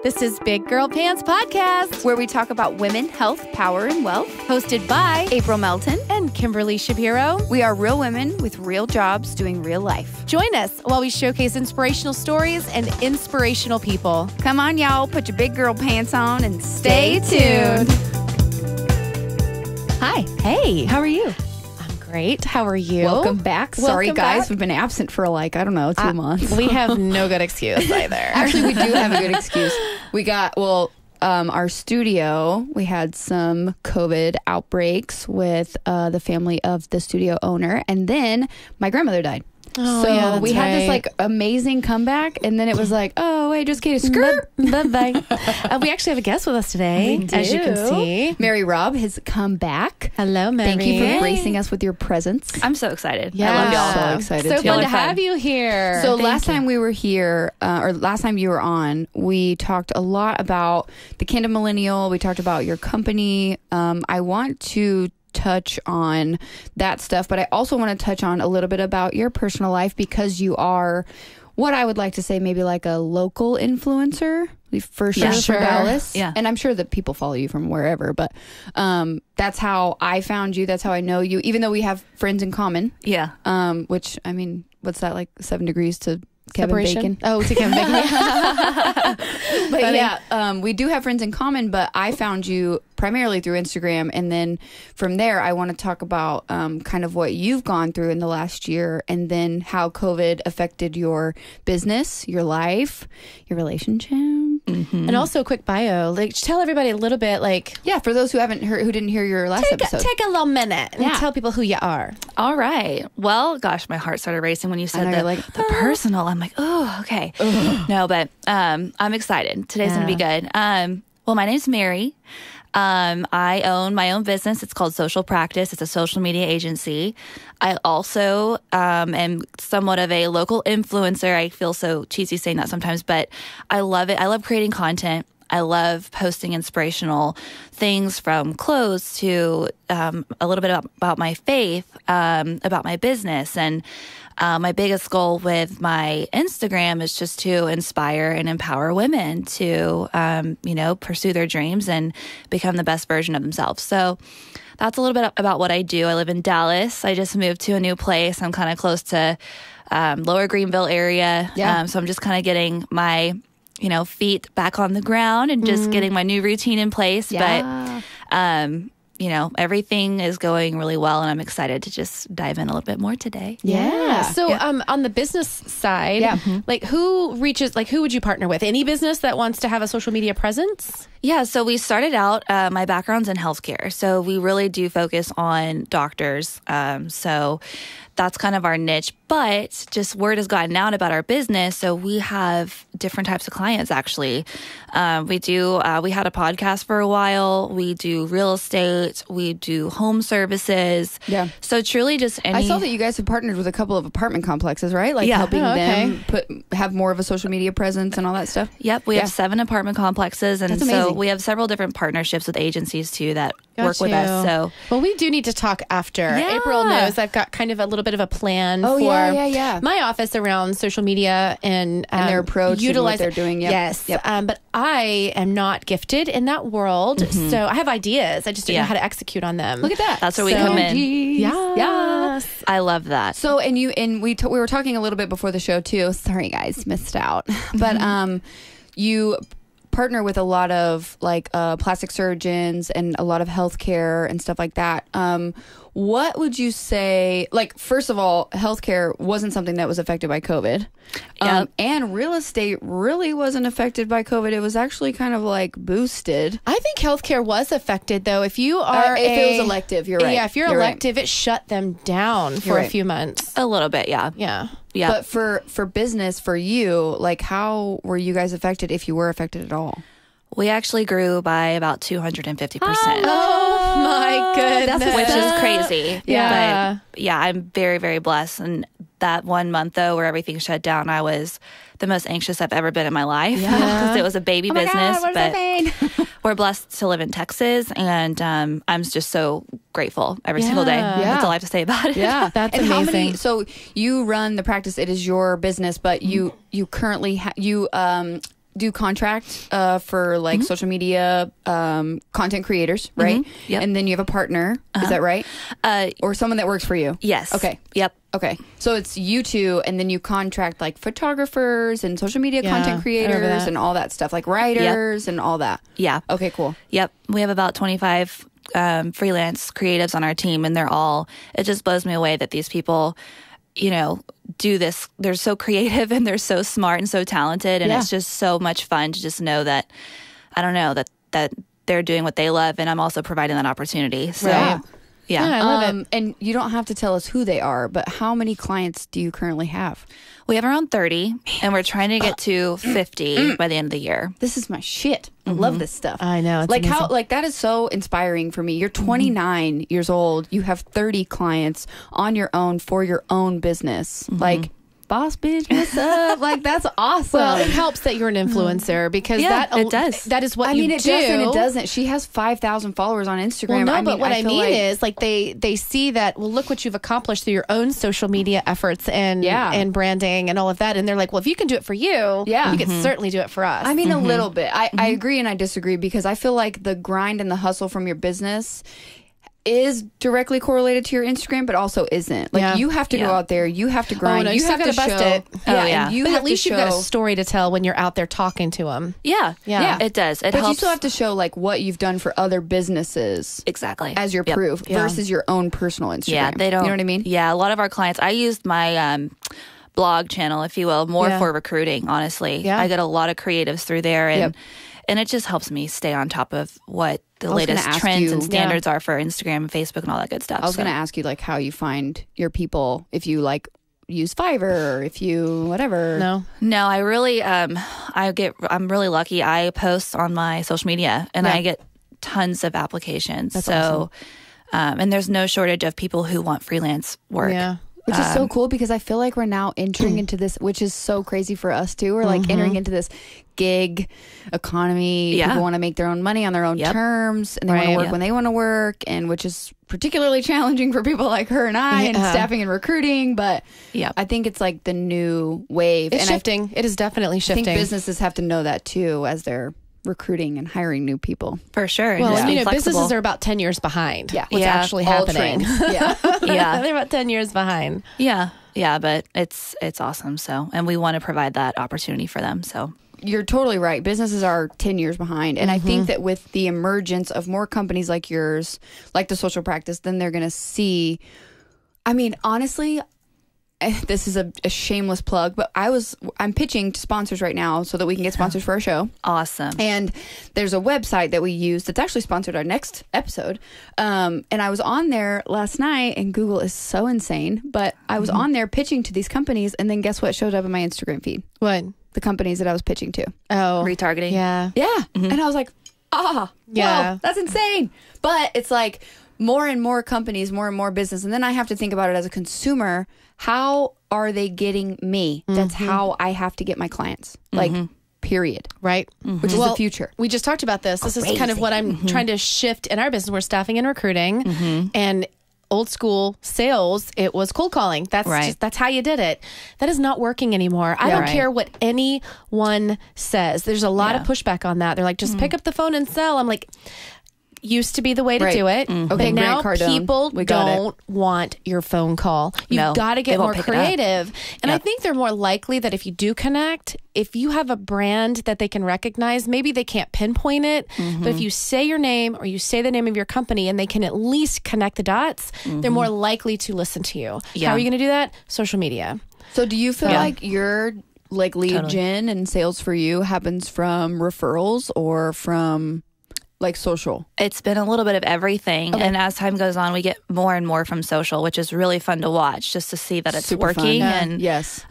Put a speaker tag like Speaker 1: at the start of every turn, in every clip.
Speaker 1: This is Big Girl Pants Podcast,
Speaker 2: where we talk about women, health, power, and wealth.
Speaker 1: Hosted by
Speaker 2: April Melton
Speaker 1: and Kimberly Shapiro.
Speaker 2: We are real women with real jobs doing real life.
Speaker 1: Join us while we showcase inspirational stories and inspirational people.
Speaker 2: Come on, y'all. Put your big girl pants on and stay tuned.
Speaker 3: Hi.
Speaker 1: Hey.
Speaker 3: How are you?
Speaker 1: I'm great. How are you?
Speaker 3: Welcome back. Sorry,
Speaker 1: Welcome
Speaker 3: guys.
Speaker 1: back.
Speaker 3: We've been absent for 2 months.
Speaker 1: We have no good excuse either.
Speaker 3: Actually, we do have a good excuse. We got, our studio, we had some COVID outbreaks with the family of the studio owner, and then my grandmother died.
Speaker 1: Oh,
Speaker 3: so
Speaker 1: yeah,
Speaker 3: we had this
Speaker 1: right.
Speaker 3: amazing comeback, and then it was like, oh, wait, just kidding. Skirt.
Speaker 1: Bye-bye. We actually have a guest with us today,
Speaker 3: We
Speaker 1: as you can
Speaker 3: do.
Speaker 1: see.
Speaker 3: Mary Robb has come back.
Speaker 1: Hello, Mary.
Speaker 3: Thank you for gracing us with your presence.
Speaker 4: I'm so excited.
Speaker 1: Yeah.
Speaker 4: I love y'all.
Speaker 3: So excited
Speaker 1: So
Speaker 3: too.
Speaker 1: fun
Speaker 4: Y'all
Speaker 1: to
Speaker 4: are fun.
Speaker 1: have you here.
Speaker 3: So
Speaker 1: Thank
Speaker 3: last
Speaker 1: you.
Speaker 3: time we were here, or last time you were on, we talked a lot about the Candid Millennial. We talked about your company. I want to touch on that stuff, but I also want to touch on a little bit about your personal life, because you are what I would like to say maybe like a local influencer for sure,
Speaker 1: Yeah,
Speaker 3: for
Speaker 1: sure.
Speaker 3: Dallas.
Speaker 4: Yeah.
Speaker 3: And I'm sure that people follow you from wherever, but that's how I found you. That's how I know you, even though we have friends in common.
Speaker 4: Yeah.
Speaker 3: Which, I mean, what's that, like 7 degrees to Kevin
Speaker 1: Separation?
Speaker 3: Bacon?
Speaker 1: Oh, to Kevin Bacon.
Speaker 3: But
Speaker 1: Funny.
Speaker 3: yeah, we do have friends in common, but I found you primarily through Instagram. And then from there, I want to talk about kind of what you've gone through in the last year, and then how COVID affected your business, your life, your relationship.
Speaker 1: And also a quick bio. Like, tell everybody a little bit, like,
Speaker 3: Yeah, for those who haven't heard, who didn't hear your last episode.
Speaker 1: take a little minute and
Speaker 3: Yeah.
Speaker 1: tell people who you are.
Speaker 4: All right. Well, gosh, my heart started racing when you said
Speaker 3: know,
Speaker 4: the,
Speaker 3: you're like,
Speaker 4: the personal. I'm like, oh, okay. No, but I'm excited. Today's going to be good. Well, my name's Mary. I own my own business. It's called Social Practice. It's a social media agency. I also am somewhat of a local influencer. I feel so cheesy saying that sometimes, but I love it. I love creating content. I love posting inspirational things, from clothes to a little bit about my faith, about my business. And my biggest goal with my Instagram is just to inspire and empower women to, pursue their dreams and become the best version of themselves. So that's a little bit about what I do. I live in Dallas. I just moved to a new place. I'm kind of close to Lower Greenville area.
Speaker 3: Yeah.
Speaker 4: So I'm just kind of getting my feet back on the ground and just getting my new routine in place.
Speaker 3: Yeah.
Speaker 4: But, everything is going really well, and I'm excited to just dive in a little bit more today.
Speaker 1: Yeah. So,
Speaker 4: Yeah.
Speaker 1: on the business side,
Speaker 3: Yeah.
Speaker 1: like who would you partner with? Any business that wants to have a social media presence?
Speaker 4: Yeah, so we started out, my background's in healthcare. So we really do focus on doctors. So that's kind of our niche. But just word has gotten out about our business. So we have different types of clients, actually. We had a podcast for a while. We do real estate. We do home services.
Speaker 3: Yeah.
Speaker 4: So truly just any...
Speaker 3: I saw that you guys have partnered with a couple of apartment complexes, right? Like
Speaker 4: Yeah.
Speaker 3: helping
Speaker 1: Oh, okay.
Speaker 3: them have more of a social media presence and all that stuff.
Speaker 4: Yep, we
Speaker 3: Yeah.
Speaker 4: have 7 apartment complexes, and
Speaker 3: That's
Speaker 4: so
Speaker 3: amazing.
Speaker 4: we have several different partnerships with agencies too that
Speaker 1: Got
Speaker 4: work with
Speaker 1: you.
Speaker 4: us. So
Speaker 1: Well, we do need to talk after.
Speaker 4: Yeah.
Speaker 1: April knows I've got kind of a little bit of a plan
Speaker 3: Oh,
Speaker 1: for
Speaker 3: yeah.
Speaker 1: my office around social media and
Speaker 3: their approach and what
Speaker 1: utilize
Speaker 3: they're doing. Yep.
Speaker 1: Yes.
Speaker 3: Yep.
Speaker 1: But I am not gifted in that world. So I have ideas. I just don't know
Speaker 4: Yeah.
Speaker 1: how to execute on them.
Speaker 3: Look at that.
Speaker 4: That's where we come in.
Speaker 1: Yeah.
Speaker 3: Yes.
Speaker 4: I love that.
Speaker 3: So, we were talking a little bit before the show too. Sorry, guys, missed out. But you partner with a lot of like plastic surgeons and a lot of healthcare and stuff like that. What would you say? Like, first of all, healthcare wasn't something that was affected by COVID,
Speaker 4: Yep.
Speaker 3: and real estate really wasn't affected by COVID. It was actually kind of like boosted.
Speaker 1: I think healthcare was affected, though. If you are
Speaker 3: if it was elective, you're right.
Speaker 1: Yeah, if you're
Speaker 3: You're right.
Speaker 1: elective, it shut them down for
Speaker 3: You're
Speaker 1: a
Speaker 3: right.
Speaker 1: few months.
Speaker 4: A little bit, yeah.
Speaker 1: Yeah.
Speaker 4: Yeah.
Speaker 3: But for business, for you, like, how were you guys affected, if you were affected at all?
Speaker 4: We actually grew by about 250%.
Speaker 1: Oh my goodness.
Speaker 4: Which is crazy.
Speaker 1: Yeah.
Speaker 4: But yeah, I'm very, very blessed. And that 1 month, though, where everything shut down, I was the most anxious I've ever been in my life. Because it was a baby business. But we're blessed to live in Texas. And I'm just so grateful every single day.
Speaker 1: Yeah.
Speaker 4: That's all I have to say about it.
Speaker 3: Yeah,
Speaker 1: That's
Speaker 3: and
Speaker 1: amazing.
Speaker 3: How many? So you run the practice; it is your business, but you currently do contract for like social media content creators, right?
Speaker 4: Yep.
Speaker 3: And then you have a partner. Is that right? Or someone that works for you?
Speaker 4: Yes.
Speaker 3: Okay.
Speaker 4: Yep.
Speaker 3: Okay. So it's you two, and then you contract like photographers and social media content creators and all that stuff, like writers and all that.
Speaker 4: Yeah.
Speaker 3: Okay, cool.
Speaker 4: Yep. We have about 25 freelance creatives on our team, and it just blows me away that these people, do this. They're so creative and they're so smart and so talented. And it's just so much fun to just know that, that they're doing what they love, and I'm also providing that opportunity. So, yeah.
Speaker 1: I love it.
Speaker 3: And you don't have to tell us who they are, but how many clients do you currently have?
Speaker 4: We have around 30, and we're trying to get to 50 by the end of the year.
Speaker 3: This is my shit. I love this stuff.
Speaker 1: I know. It's
Speaker 3: like
Speaker 1: amazing.
Speaker 3: how that is so inspiring for me. You're 29 years old. You have 30 clients on your own for your own business. Like, boss bitch, what's up? Like, that's awesome.
Speaker 1: Well, it helps that you're an influencer because
Speaker 4: it does.
Speaker 1: That is what
Speaker 3: I mean,
Speaker 1: you
Speaker 3: it
Speaker 1: do.
Speaker 3: does and it doesn't. She has 5,000 followers on Instagram.
Speaker 1: Well, no, but what I
Speaker 3: feel
Speaker 1: mean
Speaker 3: like,
Speaker 1: is like they see that, well, look what you've accomplished through your own social media efforts and branding and all of that. And they're like, well, if you can do it for you, you can certainly do it for us.
Speaker 3: I mean, a little bit. I agree and I disagree because I feel like the grind and the hustle from your business is directly correlated to your Instagram, but also isn't. Like, you have to go out there, you have to grind, you have to
Speaker 1: bust
Speaker 3: show
Speaker 1: it.
Speaker 3: and you
Speaker 1: but
Speaker 3: have
Speaker 1: at least
Speaker 3: to
Speaker 1: you've got a
Speaker 3: show-
Speaker 1: story to tell when you're out there talking to them.
Speaker 4: Yeah, it does. It
Speaker 3: but
Speaker 4: helps.
Speaker 3: you still have to show like what you've done for other businesses
Speaker 4: exactly
Speaker 3: as your proof versus your own personal Instagram.
Speaker 4: Yeah, they don't.
Speaker 3: You know what I mean?
Speaker 4: Yeah, a lot of our clients. I used my blog channel, if you will, more for recruiting. Honestly, I get a lot of creatives through there, and it just helps me stay on top of what the latest trends and standards are for Instagram and Facebook and all that good stuff.
Speaker 3: I was going to ask you like how you find your people, if you like use Fiverr or if you whatever.
Speaker 4: No, I really I'm really lucky. I post on my social media and I get tons of applications.
Speaker 1: That's
Speaker 4: awesome. And there's no shortage of people who want freelance work.
Speaker 1: Yeah.
Speaker 3: Which is so cool because I feel like we're now entering into this, which is so crazy for us too. We're like entering into this gig economy.
Speaker 4: Yeah.
Speaker 3: People want to make their own money on their own terms, and they want to work when they want to work, and which is particularly challenging for people like her and I and staffing and recruiting. But I think it's like the new wave.
Speaker 1: It's shifting. It is definitely shifting.
Speaker 3: I think businesses have to know that too as they're recruiting and hiring new people.
Speaker 4: For sure.
Speaker 1: Well,
Speaker 4: Just being flexible.
Speaker 1: businesses are about 10 years behind.
Speaker 3: Yeah.
Speaker 1: What's actually
Speaker 3: All
Speaker 1: happening.
Speaker 3: trends. Yeah.
Speaker 1: They're about 10 years behind.
Speaker 4: Yeah, but it's awesome. So, and we want to provide that opportunity for them. So
Speaker 3: you're totally right. Businesses are 10 years behind. And I think that with the emergence of more companies like yours, like the Social Practice, then they're going to see, I mean, honestly, this is a shameless plug, but I'm pitching to sponsors right now so that we can get sponsors for our show.
Speaker 4: Awesome.
Speaker 3: And there's a website that we use that's actually sponsored our next episode. And I was on there last night, and Google is so insane, but I was on there pitching to these companies, and then guess what showed up in my Instagram feed?
Speaker 1: What?
Speaker 3: The companies that I was pitching to.
Speaker 1: Oh.
Speaker 4: Retargeting.
Speaker 1: Yeah.
Speaker 3: Yeah. And I was like, whoa, that's insane. But it's like more and more companies, more and more business. And then I have to think about it as a consumer. How are they getting me? That's how I have to get my clients. Like, period.
Speaker 1: Right.
Speaker 3: Which is the future.
Speaker 1: We just talked about this. This is kind of what I'm trying to shift in our business. We're staffing and recruiting. And old school sales, it was cold calling. That's how you did it. That is not working anymore. I don't care what anyone says. There's a lot of pushback on that. They're like, just pick up the phone and sell. I'm like, used to be the way to do it.
Speaker 3: Okay,
Speaker 1: but now
Speaker 3: Grant Cardone.
Speaker 1: people don't want your phone call. You've got to get more creative. And I think they're more likely that if you do connect, if you have a brand that they can recognize, maybe they can't pinpoint it, but if you say your name or you say the name of your company and they can at least connect the dots, they're more likely to listen to you. How are you going to do that? Social media.
Speaker 3: So do you feel like your like lead gen and sales for you happens from referrals or from like social?
Speaker 4: It's been a little bit of everything. And as time goes on, we get more and more from social, which is really fun to watch just to see that it's
Speaker 3: Super
Speaker 4: working.
Speaker 3: Fun.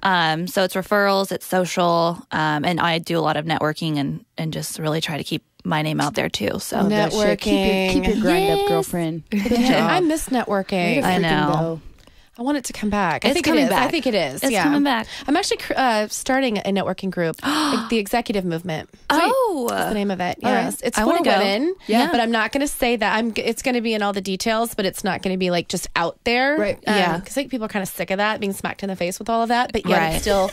Speaker 4: And so it's referrals, it's social. And I do a lot of networking and just really try to keep my name out there too. So
Speaker 1: networking.
Speaker 3: Keep your grind up, girlfriend. Good job.
Speaker 1: I miss networking.
Speaker 4: I know.
Speaker 1: I want it to come back.
Speaker 4: It's coming back.
Speaker 1: I think it is.
Speaker 4: It's coming back.
Speaker 1: I'm actually starting a networking group, like the Executive Movement.
Speaker 4: Oh,
Speaker 1: that's the name of it.
Speaker 3: All
Speaker 1: Yes,
Speaker 3: right.
Speaker 1: it's for women.
Speaker 3: Yeah,
Speaker 1: but I'm not going to say that. It's going to be in all the details, but it's not going to be like just out there.
Speaker 3: Right.
Speaker 1: Because I think people are kind of sick of that, being smacked in the face with all of that. But
Speaker 4: Right.
Speaker 1: it's still,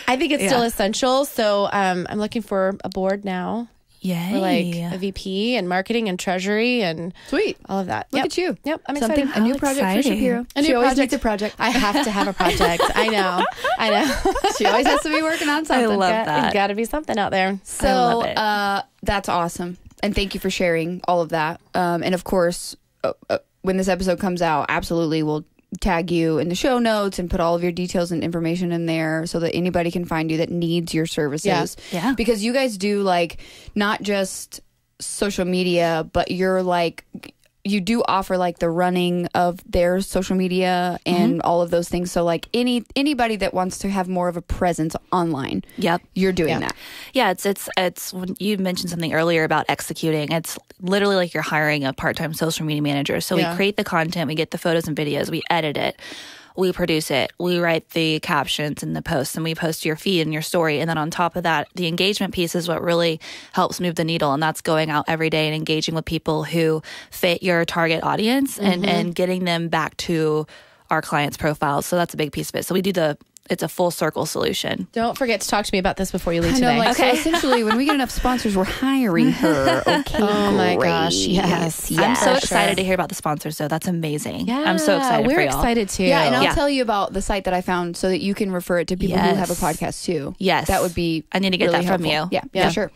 Speaker 1: I think it's still essential. So I'm looking for a board now.
Speaker 4: yay!
Speaker 1: For like a VP and marketing and treasury and
Speaker 3: Sweet.
Speaker 1: all of that.
Speaker 3: Look at you.
Speaker 1: Yep, I'm
Speaker 3: Something,
Speaker 1: excited.
Speaker 3: a new
Speaker 4: How
Speaker 3: project
Speaker 4: exciting.
Speaker 3: for Shapiro.
Speaker 1: A new
Speaker 3: She always
Speaker 1: project.
Speaker 3: needs a project.
Speaker 1: I have to have a project. I know.
Speaker 3: She always has to be working on something.
Speaker 4: I love that.
Speaker 1: There's got to be something out there.
Speaker 3: So
Speaker 4: love it.
Speaker 3: that's awesome. And thank you for sharing all of that. And of course, when this episode comes out, absolutely we'll tag you in the show notes and put all of your details and information in there so that anybody can find you that needs your services.
Speaker 4: Yeah.
Speaker 3: Because you guys do like not just social media, but you're like you do offer like the running of their social media and all of those things. So like anybody that wants to have more of a presence online,
Speaker 4: Yep.
Speaker 3: you're doing that.
Speaker 4: Yeah, it's when you mentioned something earlier about executing. It's literally like you're hiring a part-time social media manager. So we create the content, we get the photos and videos, we edit it, we produce it, we write the captions and the posts, and we post to your feed and your story. And then on top of that, the engagement piece is what really helps move the needle. And that's going out every day and engaging with people who fit your target audience and getting them back to our clients' profiles. So that's a big piece of it. So we do it's a full circle solution.
Speaker 1: Don't forget to talk to me about this before you leave
Speaker 3: I know,
Speaker 1: today.
Speaker 3: like, so essentially, when we get enough sponsors, we're hiring her. Okay,
Speaker 1: Oh my
Speaker 3: great.
Speaker 1: gosh, yes.
Speaker 4: I'm so
Speaker 1: for
Speaker 4: excited
Speaker 1: sure.
Speaker 4: to hear about the sponsors, though. That's amazing.
Speaker 1: Yeah,
Speaker 4: I'm so excited
Speaker 1: We're
Speaker 4: for y'all.
Speaker 1: excited too.
Speaker 3: Yeah, and I'll
Speaker 4: Yeah.
Speaker 3: tell you about the site that I found so that you can refer it to people who have a podcast too.
Speaker 4: Yes.
Speaker 3: That would be
Speaker 4: I need to get
Speaker 3: really
Speaker 4: that from
Speaker 3: helpful.
Speaker 4: you.
Speaker 3: Yeah, for sure.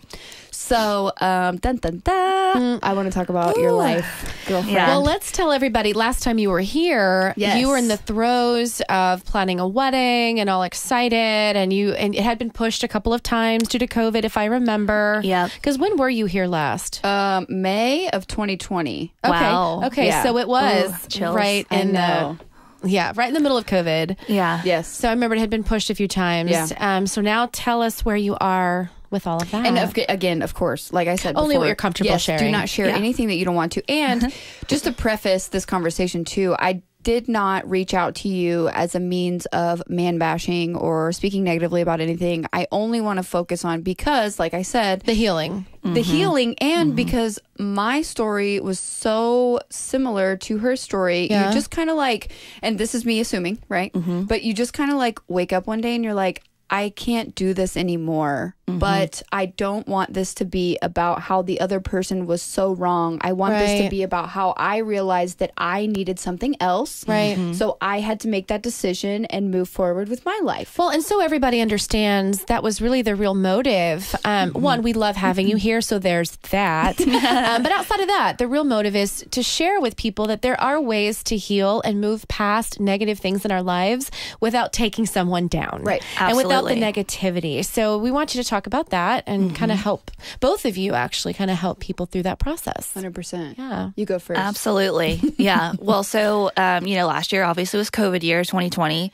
Speaker 3: So, dun, dun, dun. I want to talk about your life, girlfriend.
Speaker 4: Yeah.
Speaker 1: Well, let's tell everybody last time you were here,
Speaker 3: Yes.
Speaker 1: you were in the throes of planning a wedding and all excited, and it had been pushed a couple of times due to COVID, if I remember.
Speaker 4: Yeah.
Speaker 1: Because when were you here last?
Speaker 3: May of 2020.
Speaker 4: Wow.
Speaker 1: Okay,
Speaker 3: Yeah.
Speaker 1: so it was
Speaker 4: Ooh, chills.
Speaker 1: right
Speaker 3: I
Speaker 1: in
Speaker 3: know.
Speaker 1: right in the middle of COVID.
Speaker 4: Yeah.
Speaker 3: Yes.
Speaker 1: So I remember it had been pushed a few times.
Speaker 3: Yeah.
Speaker 1: So now tell us where you are with all of that.
Speaker 3: And again, of course, like I said
Speaker 1: Only
Speaker 3: before,
Speaker 1: what you're comfortable
Speaker 3: yes,
Speaker 1: sharing.
Speaker 3: Do not share anything that you don't want to. And just to preface this conversation too, I did not reach out to you as a means of man bashing or speaking negatively about anything. I only want to focus on, because like I said,
Speaker 1: the healing.
Speaker 3: the healing, and because my story was so similar to her story.
Speaker 1: Yeah.
Speaker 3: You just kind of like, and this is me assuming, right? But you just kind of like wake up one day and you're like, I can't do this anymore, but I don't want this to be about how the other person was so wrong. I want this to
Speaker 1: Right.
Speaker 3: be about how I realized that I needed something else.
Speaker 1: Right.
Speaker 3: So I had to make that decision and move forward with my life.
Speaker 1: Well, and so everybody understands that was really the real motive. One, we love having you here, so there's that. But outside of that, the real motive is to share with people that there are ways to heal and move past negative things in our lives without taking someone down.
Speaker 3: Right.
Speaker 1: And without the
Speaker 4: Absolutely.
Speaker 1: negativity. So we want you to talk about that and kind of help, both of you actually kind of help people through that process.
Speaker 3: 100%.
Speaker 1: Yeah.
Speaker 3: You go first.
Speaker 4: Absolutely. Yeah. Well, so, last year obviously was COVID year, 2020.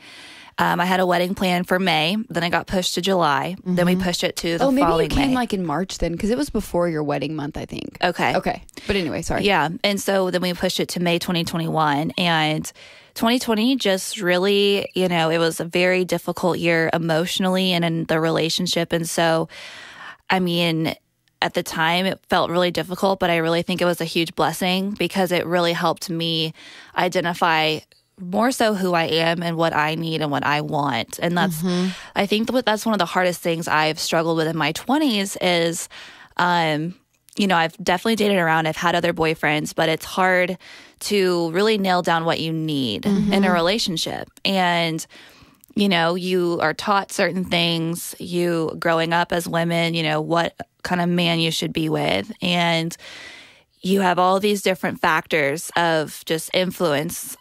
Speaker 4: I had a wedding plan for May. Then it got pushed to July. Then we pushed it to the
Speaker 3: maybe
Speaker 4: following
Speaker 3: it came
Speaker 4: May.
Speaker 3: like in March then, because it was before your wedding month, I think.
Speaker 4: Okay.
Speaker 3: But anyway, sorry.
Speaker 4: Yeah. And so then we pushed it to May 2021. And 2020 just really, it was a very difficult year emotionally and in the relationship. And so, at the time it felt really difficult, but I really think it was a huge blessing because it really helped me identify more so who I am and what I need and what I want. And that's, I think that's one of the hardest things I've struggled with in my 20s is, I've definitely dated around. I've had other boyfriends, but it's hard to really nail down what you need in a relationship. And, you are taught certain things, you growing up as women, what kind of man you should be with. And you have all these different factors of just influence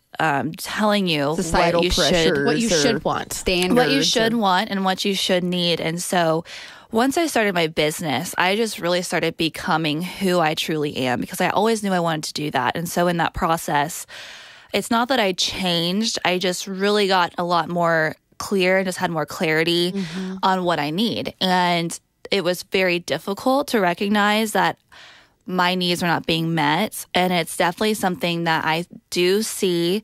Speaker 4: telling you
Speaker 3: Societal
Speaker 1: What you should want.
Speaker 3: Standards.
Speaker 4: what you should want and what you should need. And so once I started my business, I just really started becoming who I truly am because I always knew I wanted to do that. And so in that process, it's not that I changed. I just really got a lot more clear and just had more clarity on what I need. And it was very difficult to recognize that my needs were not being met. And it's definitely something that I do see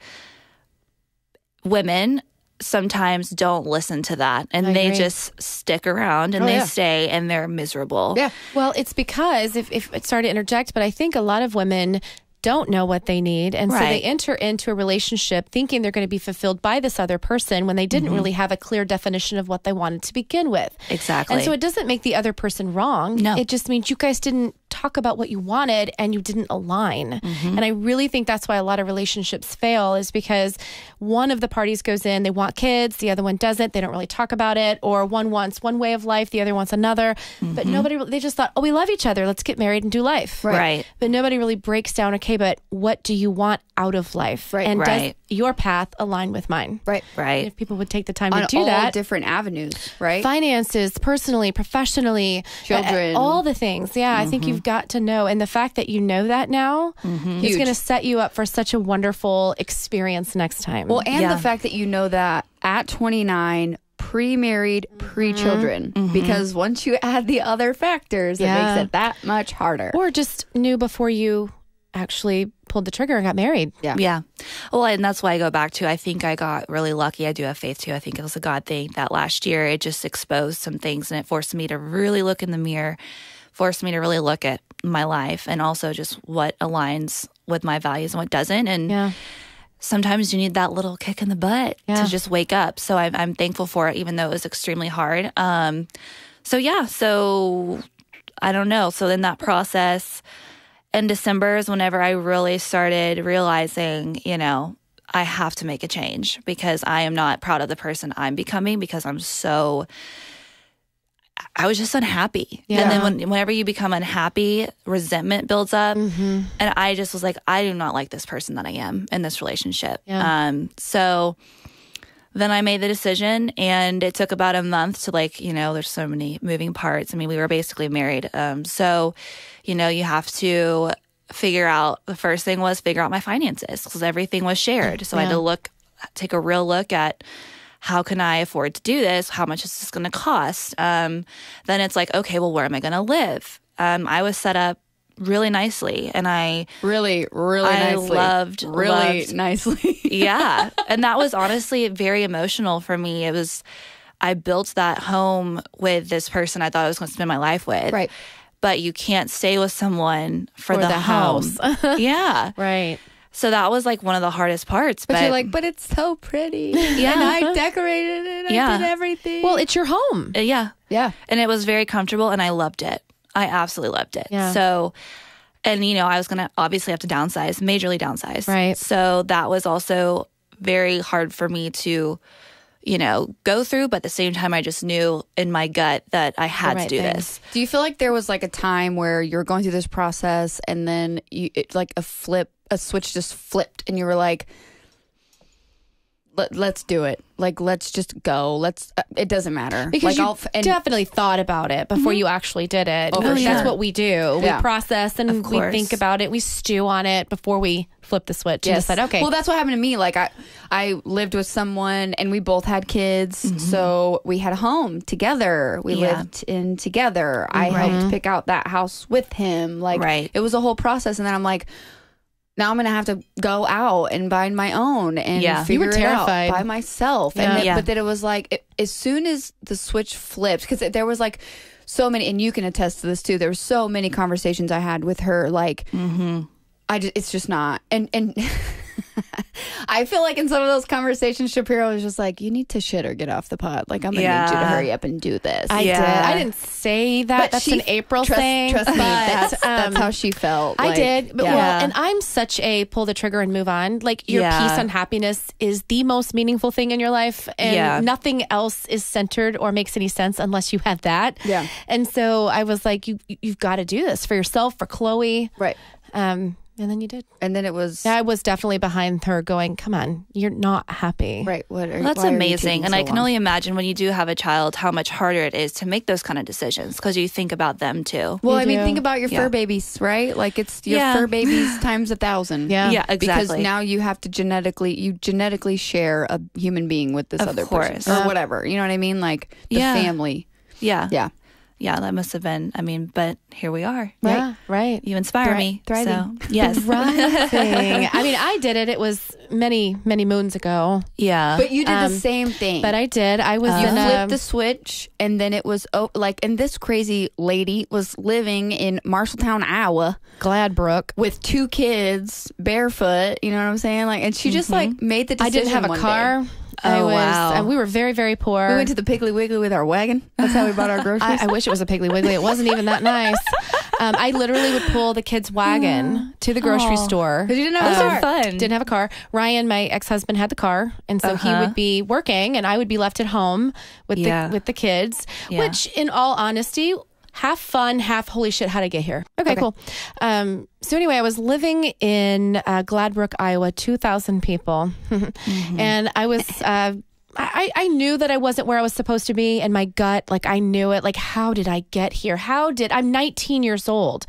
Speaker 4: women sometimes don't listen to that, and they just stick around and they stay, and they're miserable.
Speaker 1: Yeah. Well, it's because if sorry to interject, but I think a lot of women don't know what they need, and so they enter into a relationship thinking they're going to be fulfilled by this other person when they didn't really have a clear definition of what they wanted to begin with.
Speaker 4: Exactly.
Speaker 1: And so it doesn't make the other person wrong.
Speaker 4: No.
Speaker 1: It just means you guys didn't talk about what you wanted and you didn't align. And I really think that's why a lot of relationships fail, is because one of the parties goes in, they want kids, the other one doesn't, they don't really talk about it, or one wants one way of life, the other wants another, but they just thought, oh, we love each other, let's get married and do life.
Speaker 4: Right.
Speaker 1: But nobody really breaks down, okay, but what do you want out of life?
Speaker 3: Right.
Speaker 1: And does your path align with mine?
Speaker 3: Right.
Speaker 1: And if people would take the time
Speaker 3: on
Speaker 1: to do
Speaker 3: all
Speaker 1: that.
Speaker 3: different avenues, right?
Speaker 1: Finances, personally, professionally,
Speaker 3: children,
Speaker 1: all the things. Yeah, I think you've got to know. And the fact that you know that now is going to set you up for such a wonderful experience next time.
Speaker 3: Well, and the fact that you know that at 29, pre-married, pre-children, because once you add the other factors, it makes it that much harder.
Speaker 1: Or just knew before you actually pulled the trigger and got married.
Speaker 4: Yeah. Well, and that's why I go back to, I think I got really lucky. I do have faith too. I think it was a God thing that last year it just exposed some things, and it forced me to really look in the mirror, forced me to really look at my life, and also just what aligns with my values and what doesn't. And sometimes you need that little kick in the butt to just wake up. So I'm thankful for it, even though it was extremely hard. So I don't know. So in that process, in December is whenever I really started realizing, I have to make a change, because I am not proud of the person I'm becoming, because I was just unhappy. Yeah. And then whenever you become unhappy, resentment builds up. And I just was like, I do not like this person that I am in this relationship. Yeah. So then I made the decision, and it took about a month to there's so many moving parts. I mean, we were basically married. So, you have to figure out, the first thing was figure out my finances, because everything was shared. So I had to take a real look at, how can I afford to do this? How much is this going to cost? Then it's like, okay, well, where am I going to live? I was set up really nicely, and I
Speaker 3: really
Speaker 4: loved
Speaker 3: nicely.
Speaker 4: Yeah. And that was honestly very emotional for me. I built that home with this person I thought I was going to spend my life with. Right. But you can't stay with someone for the house. Yeah.
Speaker 1: Right.
Speaker 4: So that was one of the hardest parts.
Speaker 3: But you're like, but it's so pretty. Yeah. And I decorated it. I did everything.
Speaker 1: Well, it's your home.
Speaker 4: Yeah.
Speaker 3: Yeah.
Speaker 4: And it was very comfortable, and I loved it. I absolutely loved it. Yeah. So, and I was going to obviously have to downsize, majorly downsize.
Speaker 1: Right.
Speaker 4: So that was also very hard for me to, go through. But at the same time, I just knew in my gut that I had to do this.
Speaker 3: Do you feel like there was a time where you're going through this process, and then a switch just flipped, and you were like, let's do it. Let's just go. It doesn't matter.
Speaker 1: Because you definitely thought about it before you actually did it.
Speaker 3: Oh, for sure.
Speaker 1: That's what we do. We process and we think about it. We stew on it before we flip the switch and decide, okay.
Speaker 3: Well, that's what happened to me. I lived with someone, and we both had kids. So we had a home together. We lived in together. I helped pick out that house with him. It was a whole process. And then I'm like, now I'm going to have to go out and buy my own and figure it out by myself. Yeah. But then it was as soon as the switch flipped, because there was so many, and you can attest to this too, there were so many conversations I had with her, it's just not. And I feel like in some of those conversations, Shapiro was just like, you need to shit or get off the pot. I'm going to need you to hurry up and do this.
Speaker 1: I did. I didn't say that. But that's an April thing.
Speaker 3: Trust me, that's how she felt.
Speaker 1: I did. But and I'm such a pull the trigger and move on. Your peace and happiness is the most meaningful thing in your life. And nothing else is centered or makes any sense unless you have that. Yeah. And so I was like, you've got to do this for yourself, for Chloe.
Speaker 3: Right.
Speaker 1: And then you did.
Speaker 3: And then it was...
Speaker 1: Yeah, I was definitely behind her going, come on, you're not happy.
Speaker 3: Right.
Speaker 4: That's amazing. And I can only imagine when you do have a child, how much harder it is to make those kind of decisions, because you think about them too.
Speaker 3: Well, think about your fur babies, right? It's your fur babies times 1,000.
Speaker 4: Yeah, exactly.
Speaker 3: Because now you have to genetically share a human being with this other person. Or whatever. You know what I mean? The family.
Speaker 4: Yeah.
Speaker 3: Yeah.
Speaker 4: that must have been, but here we are.
Speaker 1: Right. Yeah, right.
Speaker 4: You inspire me.
Speaker 3: Thriving.
Speaker 4: So, yes.
Speaker 1: Thriving. I did it. It was many, many moons ago.
Speaker 4: Yeah.
Speaker 3: But you did the same thing.
Speaker 1: But I did. I was
Speaker 3: you flipped the switch, and then it was, and this crazy lady was living in Marshalltown, Iowa.
Speaker 1: Gladbrook.
Speaker 3: With 2 kids, barefoot, you know what I'm saying? And she just made the decision.
Speaker 1: I didn't have a car.
Speaker 4: Wow.
Speaker 1: We were very, very poor.
Speaker 3: We went to the Piggly Wiggly with our wagon. That's how we bought our groceries.
Speaker 1: I wish it was a Piggly Wiggly. It wasn't even that nice. I literally would pull the kids' wagon to the grocery store.
Speaker 3: Because you didn't have a car.
Speaker 4: Fun.
Speaker 1: Didn't have a car. Ryan, my ex-husband, had the car. And so he would be working and I would be left at home with the kids, which in all honesty, half fun, half holy shit, how'd I get here? Okay. Cool. So anyway, I was living in Gladbrook, Iowa, 2,000 people. And I was, I knew that I wasn't where I was supposed to be, and my gut, I knew it. How did I get here? I'm 19 years old.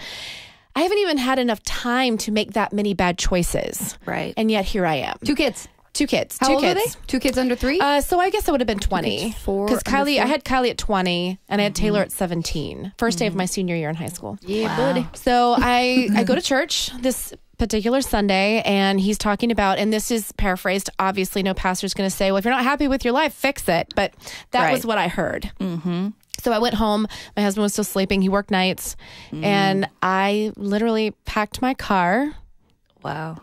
Speaker 1: I haven't even had enough time to make that many bad choices.
Speaker 4: Right.
Speaker 1: And yet here I am.
Speaker 3: 2 kids.
Speaker 1: 2 kids.
Speaker 3: How
Speaker 1: 2
Speaker 3: old
Speaker 1: kids.
Speaker 3: are they? 2 kids under 3?
Speaker 1: So I guess I would have been 20. Because I had Kylie at 20 and I had Taylor at 17. First day of my senior year in high school.
Speaker 3: Yeah, buddy.
Speaker 1: So I go to church this particular Sunday, and he's talking about, and this is paraphrased, obviously no pastor's going to say, well, if you're not happy with your life, fix it. But that was what I heard. Mm-hmm. So I went home. My husband was still sleeping. He worked nights. And I literally packed my car.
Speaker 4: Wow.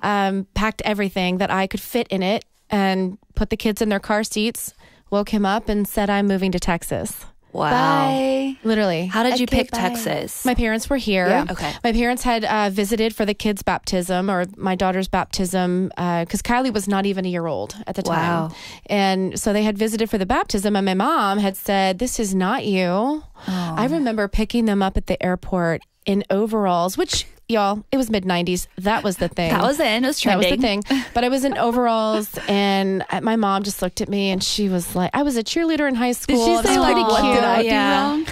Speaker 1: Packed everything that I could fit in it and put the kids in their car seats, woke him up and said, I'm moving to Texas.
Speaker 4: Wow.
Speaker 3: Bye.
Speaker 1: Literally.
Speaker 4: How did you pick Texas?
Speaker 1: My parents were here.
Speaker 3: Yeah.
Speaker 4: Okay.
Speaker 1: My parents had visited for the kids' baptism or my daughter's baptism because Kylie was not even a year old at the time.
Speaker 4: Wow.
Speaker 1: And so they had visited for the baptism, and my mom had said, this is not you. Oh. I remember picking them up at the airport in overalls, which... Y'all, it was mid-90s. That was the thing.
Speaker 4: That was it. It was trending.
Speaker 1: That was the thing. But I was in overalls, and my mom just looked at me, and she was like, I was a cheerleader in high school.
Speaker 3: Did she say, what did I do wrong?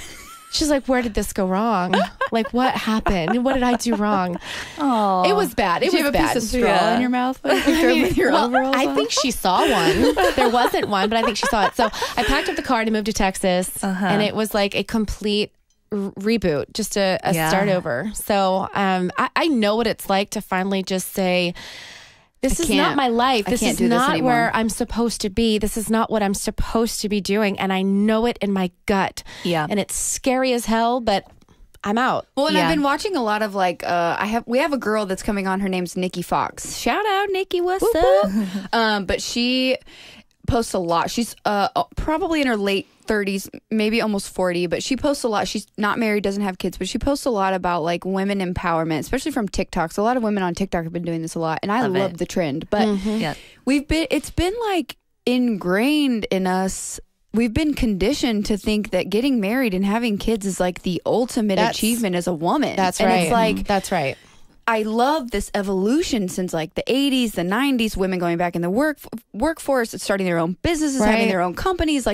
Speaker 1: She's like, where did this go wrong? What happened? What did I do wrong?
Speaker 4: Oh,
Speaker 1: it was bad. It was
Speaker 3: you have
Speaker 1: bad.
Speaker 3: A piece of straw in your mouth with your overalls
Speaker 1: I
Speaker 3: on?
Speaker 1: think she saw one. There wasn't one, but I think she saw it. So I packed up the car to move to Texas, and it was like a complete reboot, just a start over. So I know what it's like to finally just say, this is not my life. This is not where I'm supposed to be. This is not what I'm supposed to be doing. And I know it in my gut. Yeah. And it's scary as hell, but I'm out.
Speaker 3: Well, and I've been watching a lot of we have a girl that's coming on. Her name's Nikki Fox. Shout out, Nikki. What's up? But she posts a lot. She's probably in her late 30s, maybe almost 40, but she posts a lot. She's not married, doesn't have kids, but she posts a lot about women empowerment, especially from TikTok. So a lot of women on TikTok have been doing this a lot, and I love the trend. But it's been ingrained in us. We've been conditioned to think that getting married and having kids is the ultimate achievement as a woman.
Speaker 1: That's
Speaker 3: and
Speaker 1: right.
Speaker 3: It's
Speaker 1: that's right.
Speaker 3: I love this evolution since the 80s, the 90s, women going back in the workforce, starting their own businesses, having their own companies.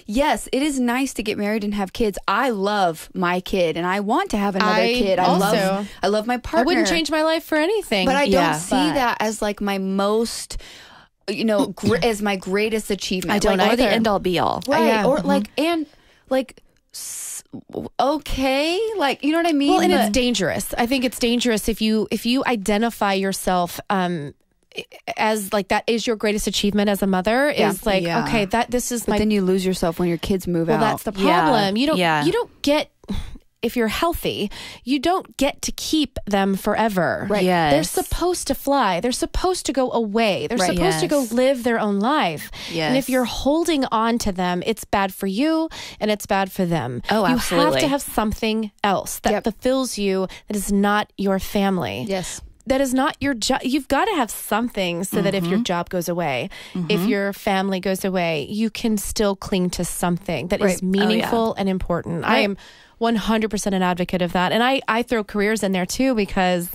Speaker 3: Yes, it is nice to get married and have kids. I love my kid and I want to have another kid. I love my partner.
Speaker 1: I wouldn't change my life for anything.
Speaker 3: But I don't see that as my most, as my greatest achievement.
Speaker 4: I don't know the end all be all.
Speaker 3: Right. Yeah. Or okay, you know what I mean?
Speaker 1: Well, and it's dangerous. I think it's dangerous if you identify yourself as that is your greatest achievement as a mother okay, this is
Speaker 3: but then you lose yourself when your kids move out.
Speaker 1: Well, that's the problem. You don't get, if you're healthy, you don't get to keep them forever.
Speaker 3: Right.
Speaker 4: Yes.
Speaker 1: They're supposed to fly. They're supposed to go away. They're supposed to go live their own life.
Speaker 4: Yes.
Speaker 1: And if you're holding on to them, it's bad for you and it's bad for them.
Speaker 4: Oh, absolutely.
Speaker 1: You have to have something else that fulfills you that is not your family.
Speaker 3: Yes.
Speaker 1: That is not your job. You've got to have something so that if your job goes away, if your family goes away, you can still cling to something that is meaningful and important. Right. I am 100% an advocate of that. And I throw careers in there too, because,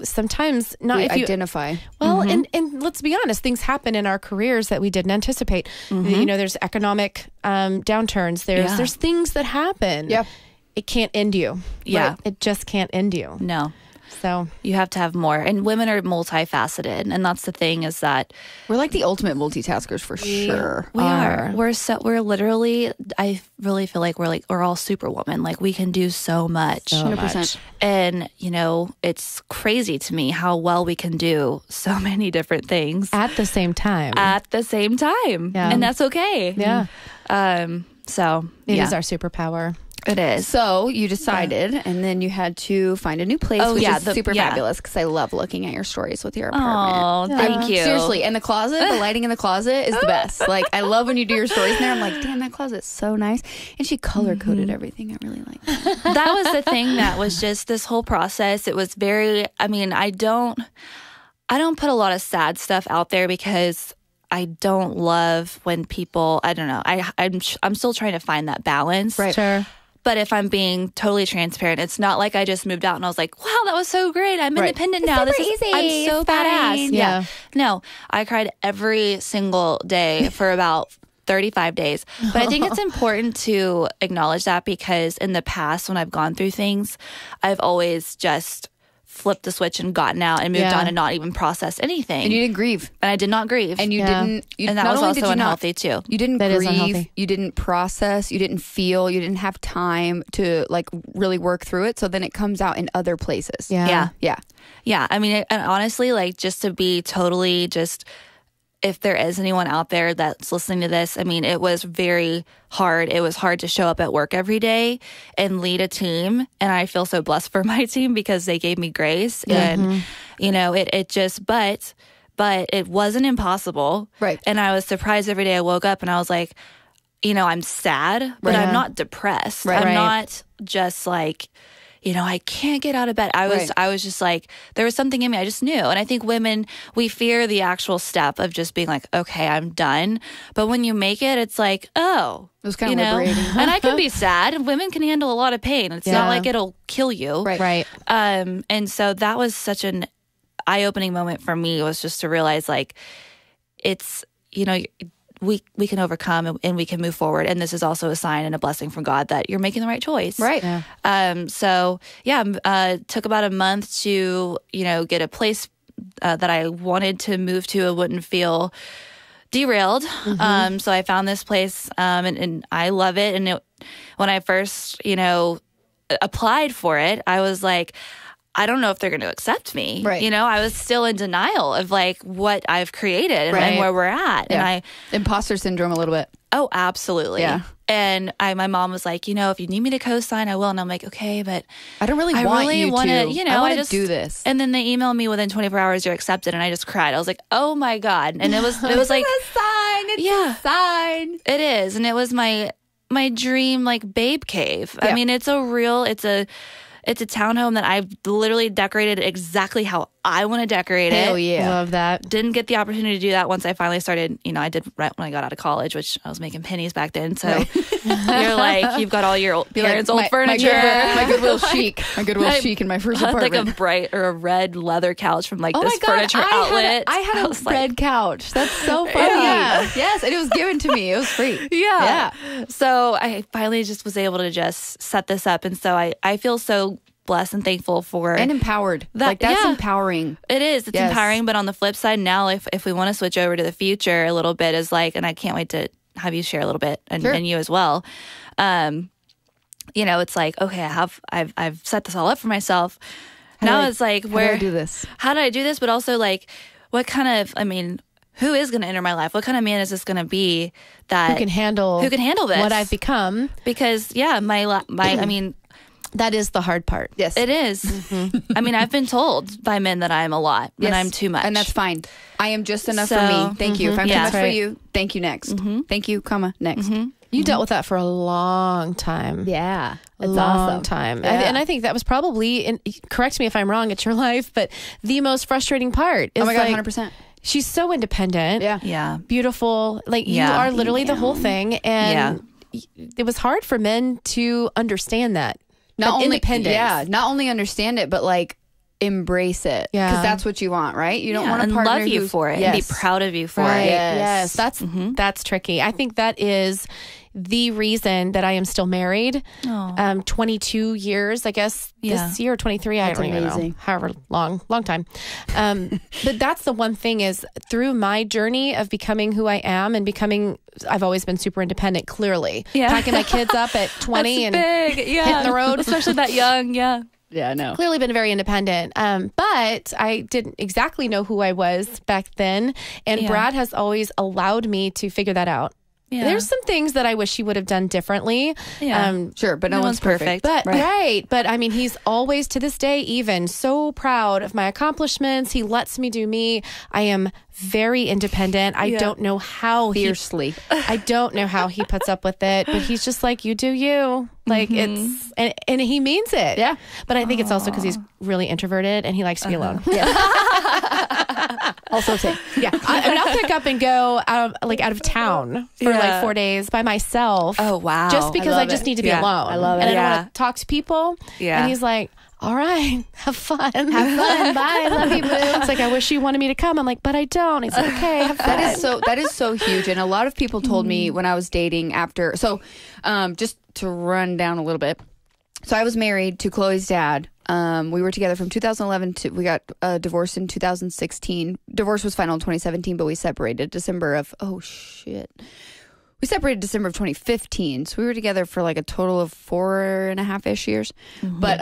Speaker 1: sometimes not if you
Speaker 3: identify.
Speaker 1: Well, and let's be honest, things happen in our careers that we didn't anticipate. There's economic downturns. There's things that happen.
Speaker 3: Yep.
Speaker 1: It can't end you.
Speaker 4: Yeah.
Speaker 1: Right? It just can't end you.
Speaker 4: No.
Speaker 1: So
Speaker 4: you have to have more. And women are multifaceted. And that's the thing, is that
Speaker 3: we're like the ultimate multitaskers for sure.
Speaker 4: We are. We're literally, I really feel like we're all superwoman. Like, we can do so much.
Speaker 3: 100%.
Speaker 4: And, you know, it's crazy to me how well we can do so many different things
Speaker 1: at the same time.
Speaker 4: Yeah. And that's okay.
Speaker 1: Yeah.
Speaker 4: So
Speaker 1: it is our superpower.
Speaker 4: It is.
Speaker 3: So you decided, and then you had to find a new place, which is super fabulous, because I love looking at your stories with your apartment.
Speaker 4: Oh, thank you.
Speaker 3: Seriously, and the closet, the lighting in the closet is the best. Like, I love when you do your stories in there. I'm like, damn, that closet's so nice. And she color-coded everything. I really like that.
Speaker 4: That was the thing that was just this whole process. It was very, I mean, I don't put a lot of sad stuff out there because I don't love when people, I don't know, I'm still trying to find that balance.
Speaker 1: Right. Sure.
Speaker 4: But if I'm being totally transparent, it's not like I just moved out and I was like, wow, that was so great. I'm independent now.
Speaker 3: This is easy.
Speaker 4: I'm so badass.
Speaker 1: Yeah.
Speaker 4: No, I cried every single day for about 35 days. But I think it's important to acknowledge that, because in the past, when I've gone through things, I've always just flipped the switch and gotten out and moved on and not even processed anything.
Speaker 3: And you didn't grieve.
Speaker 4: And I did not grieve.
Speaker 3: And you didn't.
Speaker 4: And that was also unhealthy too.
Speaker 3: You didn't
Speaker 1: That is
Speaker 3: grieve.
Speaker 1: unhealthy.
Speaker 3: You didn't process. You didn't feel. You didn't have time to like really work through it. So then it comes out in other places.
Speaker 1: Yeah.
Speaker 4: Yeah. I mean, and honestly, like, just to be totally just, if there is anyone out there that's listening to this, I mean, it was very hard. It was hard to show up at work every day and lead a team. And I feel so blessed for my team because they gave me grace. And, you know, it just, but it wasn't impossible.
Speaker 3: Right.
Speaker 4: And I was surprised every day I woke up and I was like, you know, I'm sad, but I'm not depressed.
Speaker 3: Right.
Speaker 4: I'm not just like, you know, I can't get out of bed. I was just like, there was something in me. I just knew. And I think women, we fear the actual step of just being like, okay, I'm done. But when you make it, it's like, oh,
Speaker 3: it was kind of liberating.
Speaker 4: And I can be sad, and women can handle a lot of pain. It's not like it'll kill you.
Speaker 1: Right.
Speaker 4: And so that was such an eye-opening moment for me, was just to realize, like, it's, you know, we can overcome and we can move forward. And this is also a sign and a blessing from God that you're making the right choice.
Speaker 3: Right.
Speaker 4: Yeah. Took about a month to, you know, get a place that I wanted to move to. It wouldn't feel derailed. So I found this place and I love it. And when I first, you know, applied for it, I was like, I don't know if they're going to accept me.
Speaker 3: Right.
Speaker 4: You know, I was still in denial of like what I've created and where we're at.
Speaker 3: Yeah.
Speaker 4: And
Speaker 3: imposter syndrome a little bit.
Speaker 4: Oh, absolutely.
Speaker 3: Yeah.
Speaker 4: And my mom was like, you know, if you need me to co-sign, I will. And I'm like, okay, but
Speaker 3: I don't really want you to.
Speaker 4: You know,
Speaker 3: I want to do this.
Speaker 4: And then they emailed me within 24 hours, you're accepted. And I just cried. I was like, oh my God. And it was like,
Speaker 3: it's a sign. It's a sign.
Speaker 4: It is. And it was my dream, like, babe cave.
Speaker 3: Yeah.
Speaker 4: I mean, it's a townhome that I've literally decorated exactly how I want to decorate it.
Speaker 3: Hell yeah.
Speaker 1: Love that.
Speaker 4: Didn't get the opportunity to do that once I finally started, you know, I did right when I got out of college, which I was making pennies back then. So you're like, you've got all your parents' old furniture.
Speaker 3: My Goodwill chic. My Goodwill chic in my first apartment.
Speaker 4: Like a bright or a red leather couch from like this furniture outlet.
Speaker 3: I had a red couch. That's so funny.
Speaker 1: Yeah.
Speaker 3: Yes, and it was given to me. It was free.
Speaker 4: Yeah. So I finally just was able to just set this up. And so I feel so blessed and thankful for
Speaker 3: and empowered. That's empowering.
Speaker 4: It is. It's empowering. But on the flip side, now if we want to switch over to the future a little bit, is like, and I can't wait to have you share a little bit and you as well. You know, it's like, okay, I've set this all up for myself. It's like,
Speaker 3: how do I do this?
Speaker 4: How do I do this? But also, like, what kind of, I mean, who is going to enter my life? What kind of man is this going to be
Speaker 1: who can handle
Speaker 4: this?
Speaker 1: What I've become?
Speaker 4: Because I mean,
Speaker 1: that is the hard part.
Speaker 3: Yes,
Speaker 4: it is. Mm-hmm. I mean, I've been told by men that I'm a lot and I'm too much,
Speaker 3: and that's fine. I am just enough for me. Thank you. If I'm too much for you, thank you. Next. Thank you, next.
Speaker 1: You dealt with that for a long time.
Speaker 3: Yeah,
Speaker 1: a long time.
Speaker 3: Yeah.
Speaker 1: And I think that was probably, and correct me if I'm wrong, it's your life, but the most frustrating part is,
Speaker 3: oh my God,
Speaker 1: like,
Speaker 3: 100%.
Speaker 1: She's so independent.
Speaker 4: Yeah.
Speaker 1: Beautiful. Like, you are literally the whole thing. And it was hard for men to understand that.
Speaker 3: Not only
Speaker 1: independence.
Speaker 3: not only understand it, but like embrace it.
Speaker 1: Yeah.
Speaker 3: Because that's what you want, right? You don't want a partner
Speaker 4: love you for it and be proud of you for
Speaker 1: it.
Speaker 3: Yes.
Speaker 1: That's tricky. I think that is the reason that I am still married. 22 years, I guess, this year, 23, I don't even know, however long time. But that's the one thing is through my journey of becoming who I am and I've always been super independent, clearly. Yeah. Packing my kids up at 20 and hitting the road.
Speaker 4: Especially that young, yeah.
Speaker 3: Yeah, I know.
Speaker 1: Clearly been very independent. But I didn't exactly know who I was back then. And Brad has always allowed me to figure that out. Yeah. There's some things that I wish he would have done differently.
Speaker 3: Yeah. Sure, but no one's perfect.
Speaker 1: But right. But I mean, he's always to this day even so proud of my accomplishments. He lets me do me. I am very independent. I don't know how I don't know how he puts up with it, but he's just like, you do you. Like it's and he means it. Yeah. But I think it's also because he's really introverted and he likes to be alone. Yeah.
Speaker 3: Also same.
Speaker 1: Yeah. I'll pick up and go out of town for like 4 days by myself.
Speaker 4: Oh wow.
Speaker 1: Just because I just need to be alone.
Speaker 3: I love it.
Speaker 1: And I don't want to talk to people. Yeah. And he's like, all right, have fun. Bye. Love you, boo. It's like, I wish you wanted me to come. I'm like, but I don't. He's like, okay, have fun.
Speaker 3: That is so huge. And a lot of people told me when I was dating after. So just to run down a little bit. So I was married to Chloe's dad. We were together from 2011 to we got divorced in 2016. Divorce was final in 2017, but we separated December of 2015. So we were together for like a total of 4.5-ish years. But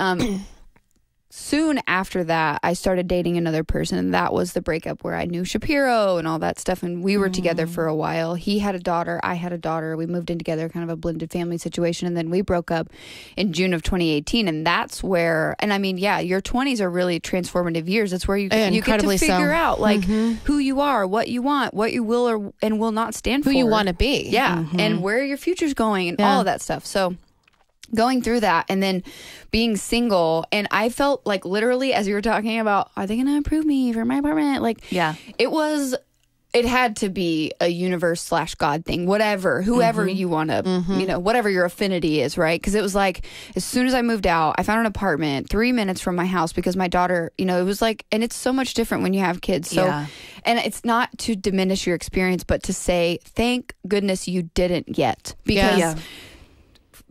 Speaker 3: soon after that, I started dating another person, and that was the breakup where I knew Shapiro and all that stuff, and we were together for a while. He had a daughter, I had a daughter. We moved in together, kind of a blended family situation, and then we broke up in June of 2018, and that's where, and I mean, yeah, your 20s are really transformative years. That's where you get to figure out, like, who you are, what you want, what you will or and will not stand for.
Speaker 1: Who you want to be.
Speaker 3: Yeah, and where your future's going, and all of that stuff. So going through that and then being single, and I felt like literally as you were talking about, are they going to approve me for my apartment? Like, it had to be a universe / God thing, whoever you want to, whatever your affinity is, right? Because it was like, as soon as I moved out, I found an apartment 3 minutes from my house because my daughter, it was like, and it's so much different when you have kids. So, and it's not to diminish your experience, but to say, thank goodness you didn't yet. Because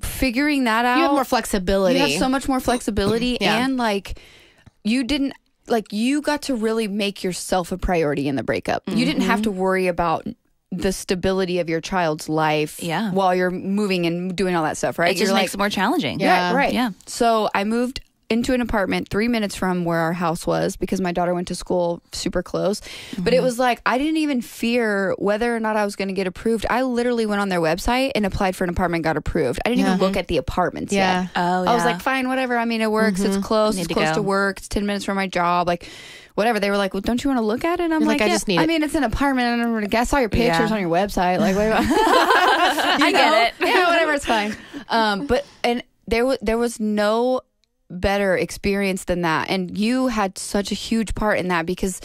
Speaker 3: figuring that out,
Speaker 1: you have more flexibility.
Speaker 3: You have so much more flexibility, and like you didn't, like you got to really make yourself a priority in the breakup. You didn't have to worry about the stability of your child's life while you're moving and doing all that stuff, right?
Speaker 4: It just makes it more challenging.
Speaker 3: Yeah, right. Yeah. So I moved into an apartment 3 minutes from where our house was because my daughter went to school super close. But it was like, I didn't even fear whether or not I was going to get approved. I literally went on their website and applied for an apartment, got approved. I didn't even look at the apartments yet. I was like, fine, whatever. I mean, it works. It's close. It's close to work. It's 10 minutes from my job. Like, whatever. They were like, well, don't you want to look at it? And I'm like,
Speaker 1: I just need it.
Speaker 3: I mean, it's an apartment. And I saw your pictures on your website. Like, what about
Speaker 4: I get it.
Speaker 3: Yeah, whatever. It's fine. But there was no better experience than that, and you had such a huge part in that because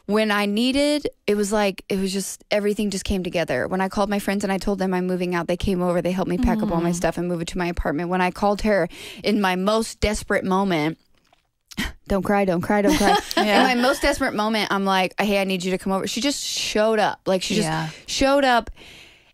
Speaker 3: when I needed, it was just everything just came together. When I called my friends and I told them I'm moving out, they came over, they helped me pack up all my stuff and move it to my apartment. When I called her in my most desperate moment, don't cry. In my most desperate moment, I'm like, hey, I need you to come over. She just showed up. Like, she just showed up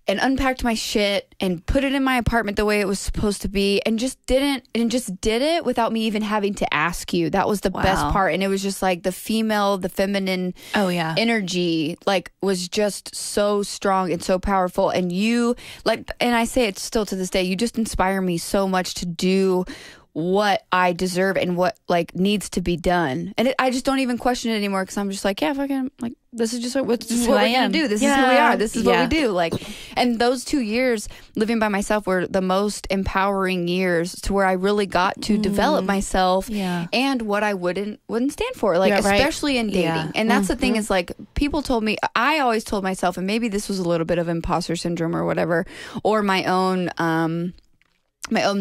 Speaker 3: and unpacked my shit and put it in my apartment the way it was supposed to be, and just did it without me even having to ask you. That was the best part. And it was just like the feminine energy, like, was just so strong and so powerful. And you, like, and I say it still to this day, you just inspire me so much to do what I deserve and what like needs to be done. And I just don't even question it anymore because I'm just like, yeah, fucking, like, this is just what we're gonna do. This is who we are. This is what we do. Like, and those 2 years living by myself were the most empowering years to where I really got to develop myself and what I wouldn't stand for, like, especially in dating. And that's the thing is, like, people told me, I always told myself, and maybe this was a little bit of imposter syndrome or whatever, or my own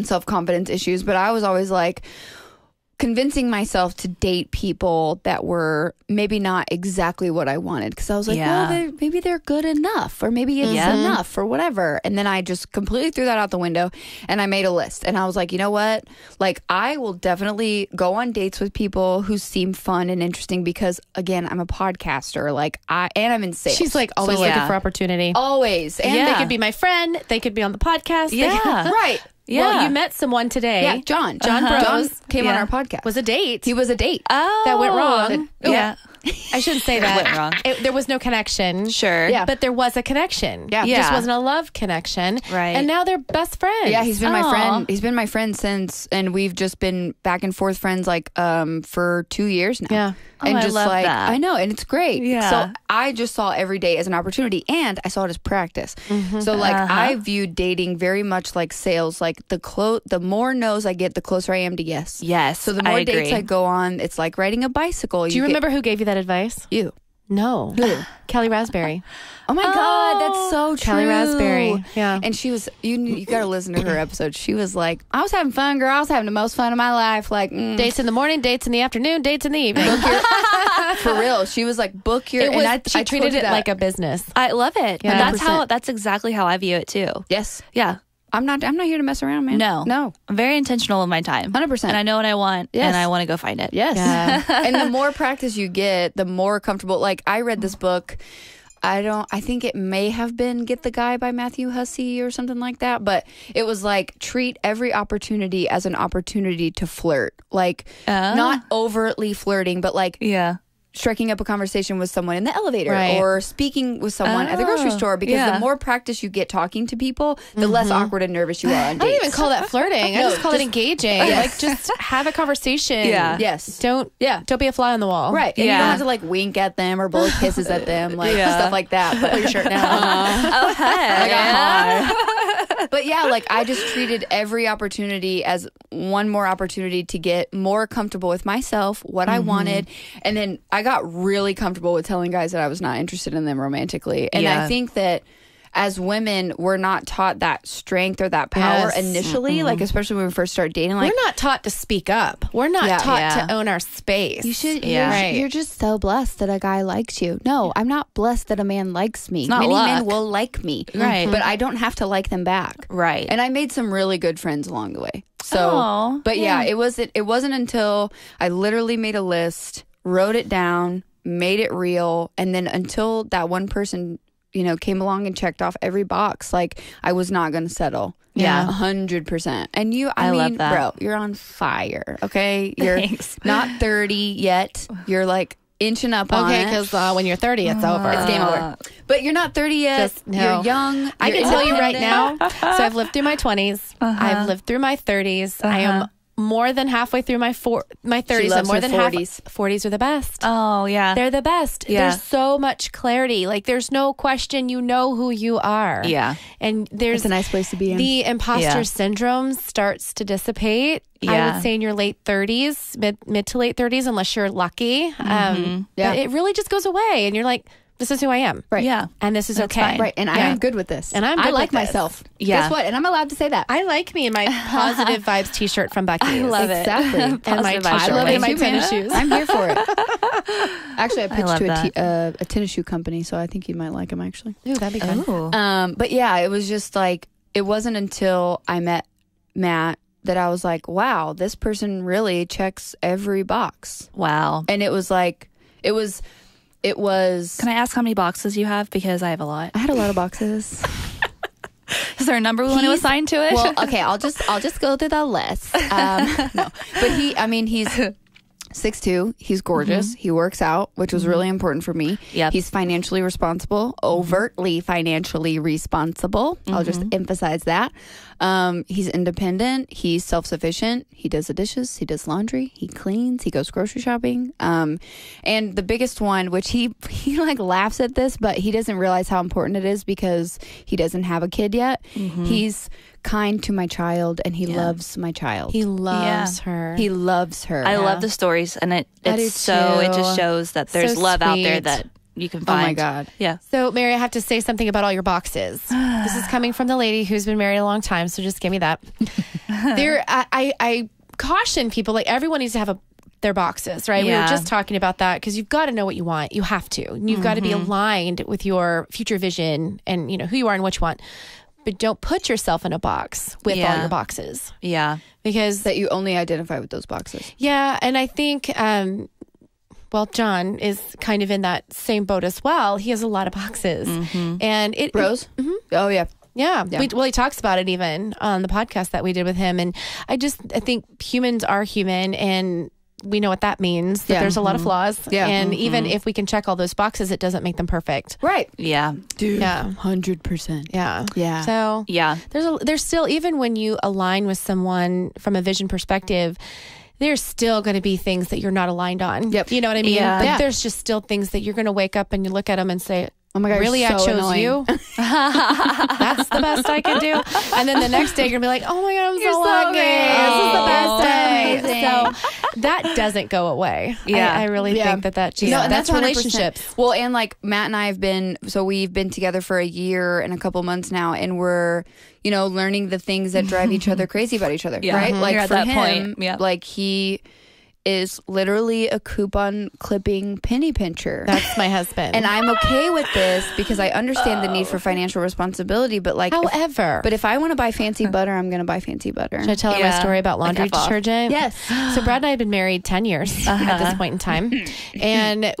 Speaker 3: self-confidence issues, but I was always like, convincing myself to date people that were maybe not exactly what I wanted. Because I was like, well, maybe they're good enough, or maybe it's enough, or whatever. And then I just completely threw that out the window, and I made a list. And I was like, you know what? Like, I will definitely go on dates with people who seem fun and interesting because, again, I'm a podcaster. Like, and I'm in sales.
Speaker 1: She's like always looking for opportunity.
Speaker 3: Always.
Speaker 1: And they could be my friend. They could be on the podcast.
Speaker 3: Right.
Speaker 1: Yeah. Well, you met someone today.
Speaker 3: Yeah, John. John came on our podcast.
Speaker 1: Was a date.
Speaker 3: He was a date.
Speaker 1: Oh. That went wrong.
Speaker 4: Yeah.
Speaker 1: I shouldn't say that.
Speaker 4: It went wrong.
Speaker 1: There was no connection.
Speaker 4: Sure.
Speaker 1: Yeah. But there was a connection.
Speaker 3: Yeah.
Speaker 1: It just wasn't a love connection.
Speaker 4: Right.
Speaker 1: And now they're best friends.
Speaker 3: Yeah, he's been my friend. He's been my friend since, and we've just been back and forth friends like for 2 years now.
Speaker 1: Yeah.
Speaker 3: And
Speaker 4: I
Speaker 3: just
Speaker 4: love
Speaker 3: like,
Speaker 4: that.
Speaker 3: I know, and it's great.
Speaker 4: Yeah.
Speaker 3: So I just saw every day as an opportunity, and I saw it as practice. So like I viewed dating very much like sales. Like the more no's I get, the closer I am to yes.
Speaker 4: Yes.
Speaker 3: So the more dates I go on, it's like riding a bicycle.
Speaker 1: Do you remember who gave you that advice?
Speaker 3: You.
Speaker 1: No.
Speaker 3: Who?
Speaker 1: Kelly Raspberry.
Speaker 3: Oh my God, that's so true.
Speaker 1: Kelly Raspberry. Yeah.
Speaker 3: And she was, you got to listen to her episode. She was like, I was having fun, girl. I was having the most fun of my life. Like,
Speaker 1: dates in the morning, dates in the afternoon, dates in the evening.
Speaker 3: For real. She was like, book your,
Speaker 1: she treated it like a business.
Speaker 4: I love it.
Speaker 1: Yeah.
Speaker 4: And that's exactly how I view it too.
Speaker 3: Yes.
Speaker 4: Yeah.
Speaker 3: I'm not here to mess around, man.
Speaker 4: No. I'm very intentional with my time.
Speaker 3: 100%.
Speaker 4: And I know what I want, and I want to go find it.
Speaker 3: Yes.
Speaker 1: Yeah.
Speaker 3: And the more practice you get, the more comfortable. Like, I read this book. I think it may have been Get the Guy by Matthew Hussey or something like that. But it was like, treat every opportunity as an opportunity to flirt. Like, not overtly flirting, but like, striking up a conversation with someone in the elevator or speaking with someone at the grocery store, because the more practice you get talking to people, the less awkward and nervous you are on dates.
Speaker 1: I don't even call that flirting. I just call it engaging. Like, just have a conversation.
Speaker 3: Yeah. Yes.
Speaker 1: Don't be a fly on the wall.
Speaker 3: Right. And you don't have to like wink at them or blow kisses at them, like stuff like that. But
Speaker 1: pull your shirt down.
Speaker 4: Oh, hey.
Speaker 3: But yeah, like, I just treated every opportunity as one more opportunity to get more comfortable with myself, what I wanted. And then I got really comfortable with telling guys that I was not interested in them romantically. And I think that as women, we're not taught that strength or that power initially, like, especially when we first start dating. Like,
Speaker 1: we're not taught to speak up. We're not taught to own our space.
Speaker 3: You should. You're just so blessed that a guy likes you. No, I'm not blessed that a man likes me. Many men will like me,
Speaker 4: right?
Speaker 3: But I don't have to like them back,
Speaker 4: right?
Speaker 3: And I made some really good friends along the way. So, but it wasn't until I literally made a list, wrote it down, made it real, and then until that one person, came along and checked off every box, like, I was not going to settle.
Speaker 1: Yeah.
Speaker 3: 100%. And I mean,
Speaker 4: love that.
Speaker 3: bro, you're on fire. Okay. You're not 30 yet. You're like inching up on it.
Speaker 1: Okay, because when you're 30, it's over.
Speaker 3: It's game over. But you're not 30 yet. You're young.
Speaker 1: I can tell you right now. So I've lived through my 20s. I've lived through my 30s. I am more than halfway through my 30s. I'm more than 40s. 40s are the best.
Speaker 4: Oh, yeah.
Speaker 1: They're the best.
Speaker 4: Yeah.
Speaker 1: There's so much clarity. Like, there's no question. You know who you are.
Speaker 4: Yeah.
Speaker 1: And there's
Speaker 3: It's a nice place to be in.
Speaker 1: The imposter syndrome starts to dissipate. I would say in your late 30s, mid to late 30s, unless you're lucky. But it really just goes away. And you're like, this is who I am.
Speaker 3: Right.
Speaker 4: Yeah.
Speaker 1: And this is okay.
Speaker 3: Fine. Right. And I'm good with this.
Speaker 1: And I
Speaker 3: like myself.
Speaker 4: Yeah.
Speaker 3: Guess what? And I'm allowed to say that.
Speaker 1: I like me in my positive vibes t-shirt from Buc-ee's.
Speaker 4: I love
Speaker 3: Exactly.
Speaker 4: it.
Speaker 1: And my
Speaker 4: Positive vibes
Speaker 1: t-shirt and my
Speaker 3: too, man.
Speaker 1: tennis shoes.
Speaker 3: I'm here for it. Actually, I pitched
Speaker 4: love
Speaker 3: to a tennis shoe company, so I think you might like them, actually.
Speaker 1: Ooh, that'd be good.
Speaker 4: Ooh.
Speaker 3: But yeah, it was just like, it wasn't until I met Matt that I was like, wow, this person really checks every box.
Speaker 4: Wow.
Speaker 3: And it was like, it was.
Speaker 4: Can I ask how many boxes you have? Because I have a lot.
Speaker 3: I had a lot of boxes.
Speaker 4: Is there a number we want to assign to it?
Speaker 3: Well, okay, I'll just go through the list. No, but he's 6'2". He's gorgeous. He works out, which was really important for me.
Speaker 4: Yep.
Speaker 3: He's financially responsible, overtly financially responsible. I'll just emphasize that. He's independent. He's self-sufficient. He does the dishes. He does laundry. He cleans. He goes grocery shopping. And the biggest one, which he like laughs at this, but he doesn't realize how important it is because he doesn't have a kid yet. He's kind to my child, and he loves my child.
Speaker 1: He loves her.
Speaker 3: He loves her.
Speaker 4: I love the stories, and it just shows that there's
Speaker 1: So
Speaker 4: love out there
Speaker 1: sweet.
Speaker 4: that you can find.
Speaker 3: Oh my God.
Speaker 4: Yeah.
Speaker 1: So, Mary, I have to say something about all your boxes. This is coming from the lady who's been married a long time, so just give me that. I caution people, like everyone needs to have their boxes, right?
Speaker 4: Yeah.
Speaker 1: We were just talking about that because you've got to know what you want. You have to. And you've got to be aligned with your future vision and, who you are and what you want. But don't put yourself in a box with all your boxes.
Speaker 4: Yeah.
Speaker 1: Because
Speaker 3: that you only identify with those boxes.
Speaker 1: Yeah. And I think, John is kind of in that same boat as well. He has a lot of boxes. And
Speaker 3: Rose? Oh, yeah.
Speaker 1: Yeah. He talks about it even on the podcast that we did with him. And I think humans are human, and we know what that means, that there's a lot of flaws. Yeah. And even if we can check all those boxes, it doesn't make them perfect.
Speaker 3: Right.
Speaker 4: Yeah.
Speaker 3: Dude. Yeah. 100%.
Speaker 1: Yeah.
Speaker 3: Yeah.
Speaker 1: So
Speaker 4: yeah,
Speaker 1: there's still, even when you align with someone from a vision perspective, there's still going to be things that you're not aligned on. Yep. You know what I mean?
Speaker 4: Yeah.
Speaker 1: There's just still things that you're going to wake up and you look at them and say, oh my God, really?
Speaker 3: So
Speaker 1: I chose
Speaker 3: annoying.
Speaker 1: you? That's the best I can do. And then the next day you're going to be like, oh my God, I'm so lucky. This is the best day. So that doesn't go away. Yeah. I really think that just, that's 100%. Relationships.
Speaker 3: Well, and like Matt and I we've been together for a year and a couple months now, and we're, learning the things that drive each other crazy about each other. Right? Like
Speaker 4: you're at
Speaker 3: for
Speaker 4: that
Speaker 3: him,
Speaker 4: point.
Speaker 3: like he is literally a coupon clipping penny pincher.
Speaker 1: That's my husband.
Speaker 3: And I'm okay with this because I understand the need for financial responsibility. But like, if I want to buy fancy butter, I'm going to buy fancy butter.
Speaker 1: Should I tell her my story about laundry detergent?
Speaker 3: Yes.
Speaker 1: So Brad and I had been married 10 years at this point in time. And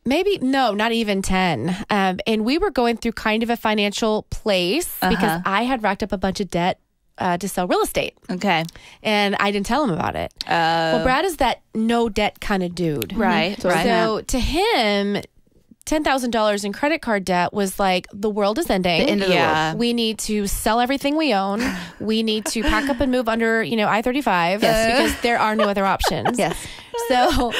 Speaker 1: not even 10. And we were going through kind of a financial place because I had racked up a bunch of debt to sell real estate.
Speaker 4: Okay.
Speaker 1: And I didn't tell him about it. Well, Brad is that no debt kind of dude.
Speaker 4: Right.
Speaker 1: So to him, $10,000 in credit card debt was like, the world is ending.
Speaker 3: The end of the world.
Speaker 1: We need to sell everything we own. We need to pack up and move under, I-35 because there are no other options.
Speaker 3: Yes.
Speaker 1: So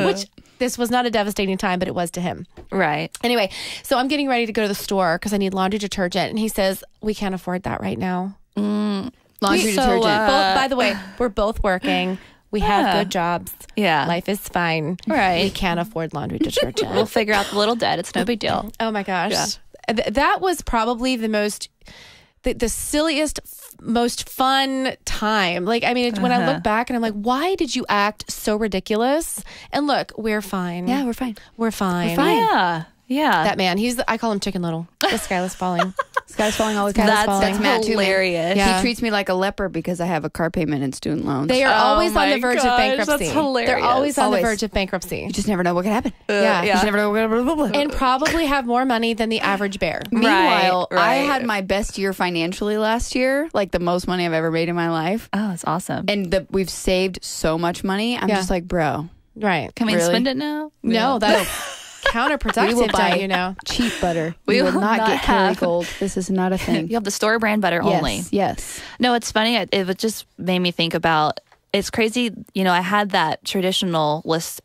Speaker 1: which this was not a devastating time, but it was to him.
Speaker 4: Right.
Speaker 1: Anyway, so I'm getting ready to go to the store because I need laundry detergent. And he says, we can't afford that right now.
Speaker 3: Laundry detergent.
Speaker 1: By the way, we're both working. We have good jobs.
Speaker 4: Yeah.
Speaker 1: Life is fine.
Speaker 4: Right.
Speaker 1: We can't afford laundry detergent.
Speaker 4: We'll figure out the little debt. It's no big deal.
Speaker 1: Oh my gosh. Yeah. That was probably the silliest, most fun time. Like, I mean, when I look back and I'm like, why did you act so ridiculous? And look, we're fine.
Speaker 3: Yeah, we're fine.
Speaker 1: We're fine.
Speaker 3: We're fine.
Speaker 4: Yeah. Yeah.
Speaker 1: That man, I call him Chicken Little. The sky is falling.
Speaker 3: Sky's falling all the time.
Speaker 4: That's
Speaker 3: Matt too,
Speaker 4: hilarious.
Speaker 3: Yeah. He treats me like a leper because I have a car payment and student loans.
Speaker 1: They are always on the verge of bankruptcy.
Speaker 4: That's hilarious.
Speaker 1: They're always on the verge of bankruptcy.
Speaker 3: You just never know what can happen.
Speaker 1: You
Speaker 3: just never know what can happen.
Speaker 1: And probably have more money than the average bear.
Speaker 3: Meanwhile, I had my best year financially last year, like the most money I've ever made in my life.
Speaker 4: Oh, that's awesome.
Speaker 3: And we've saved so much money. I'm just like, bro.
Speaker 1: Right.
Speaker 4: Can we spend it now?
Speaker 1: No, that's counterproductive.
Speaker 3: We will buy cheap butter. We will not get Kerrygold. This is not a thing.
Speaker 4: You have the store brand butter only.
Speaker 3: Yes.
Speaker 4: No, it's funny. It just made me think about, it's crazy. I had that traditional list,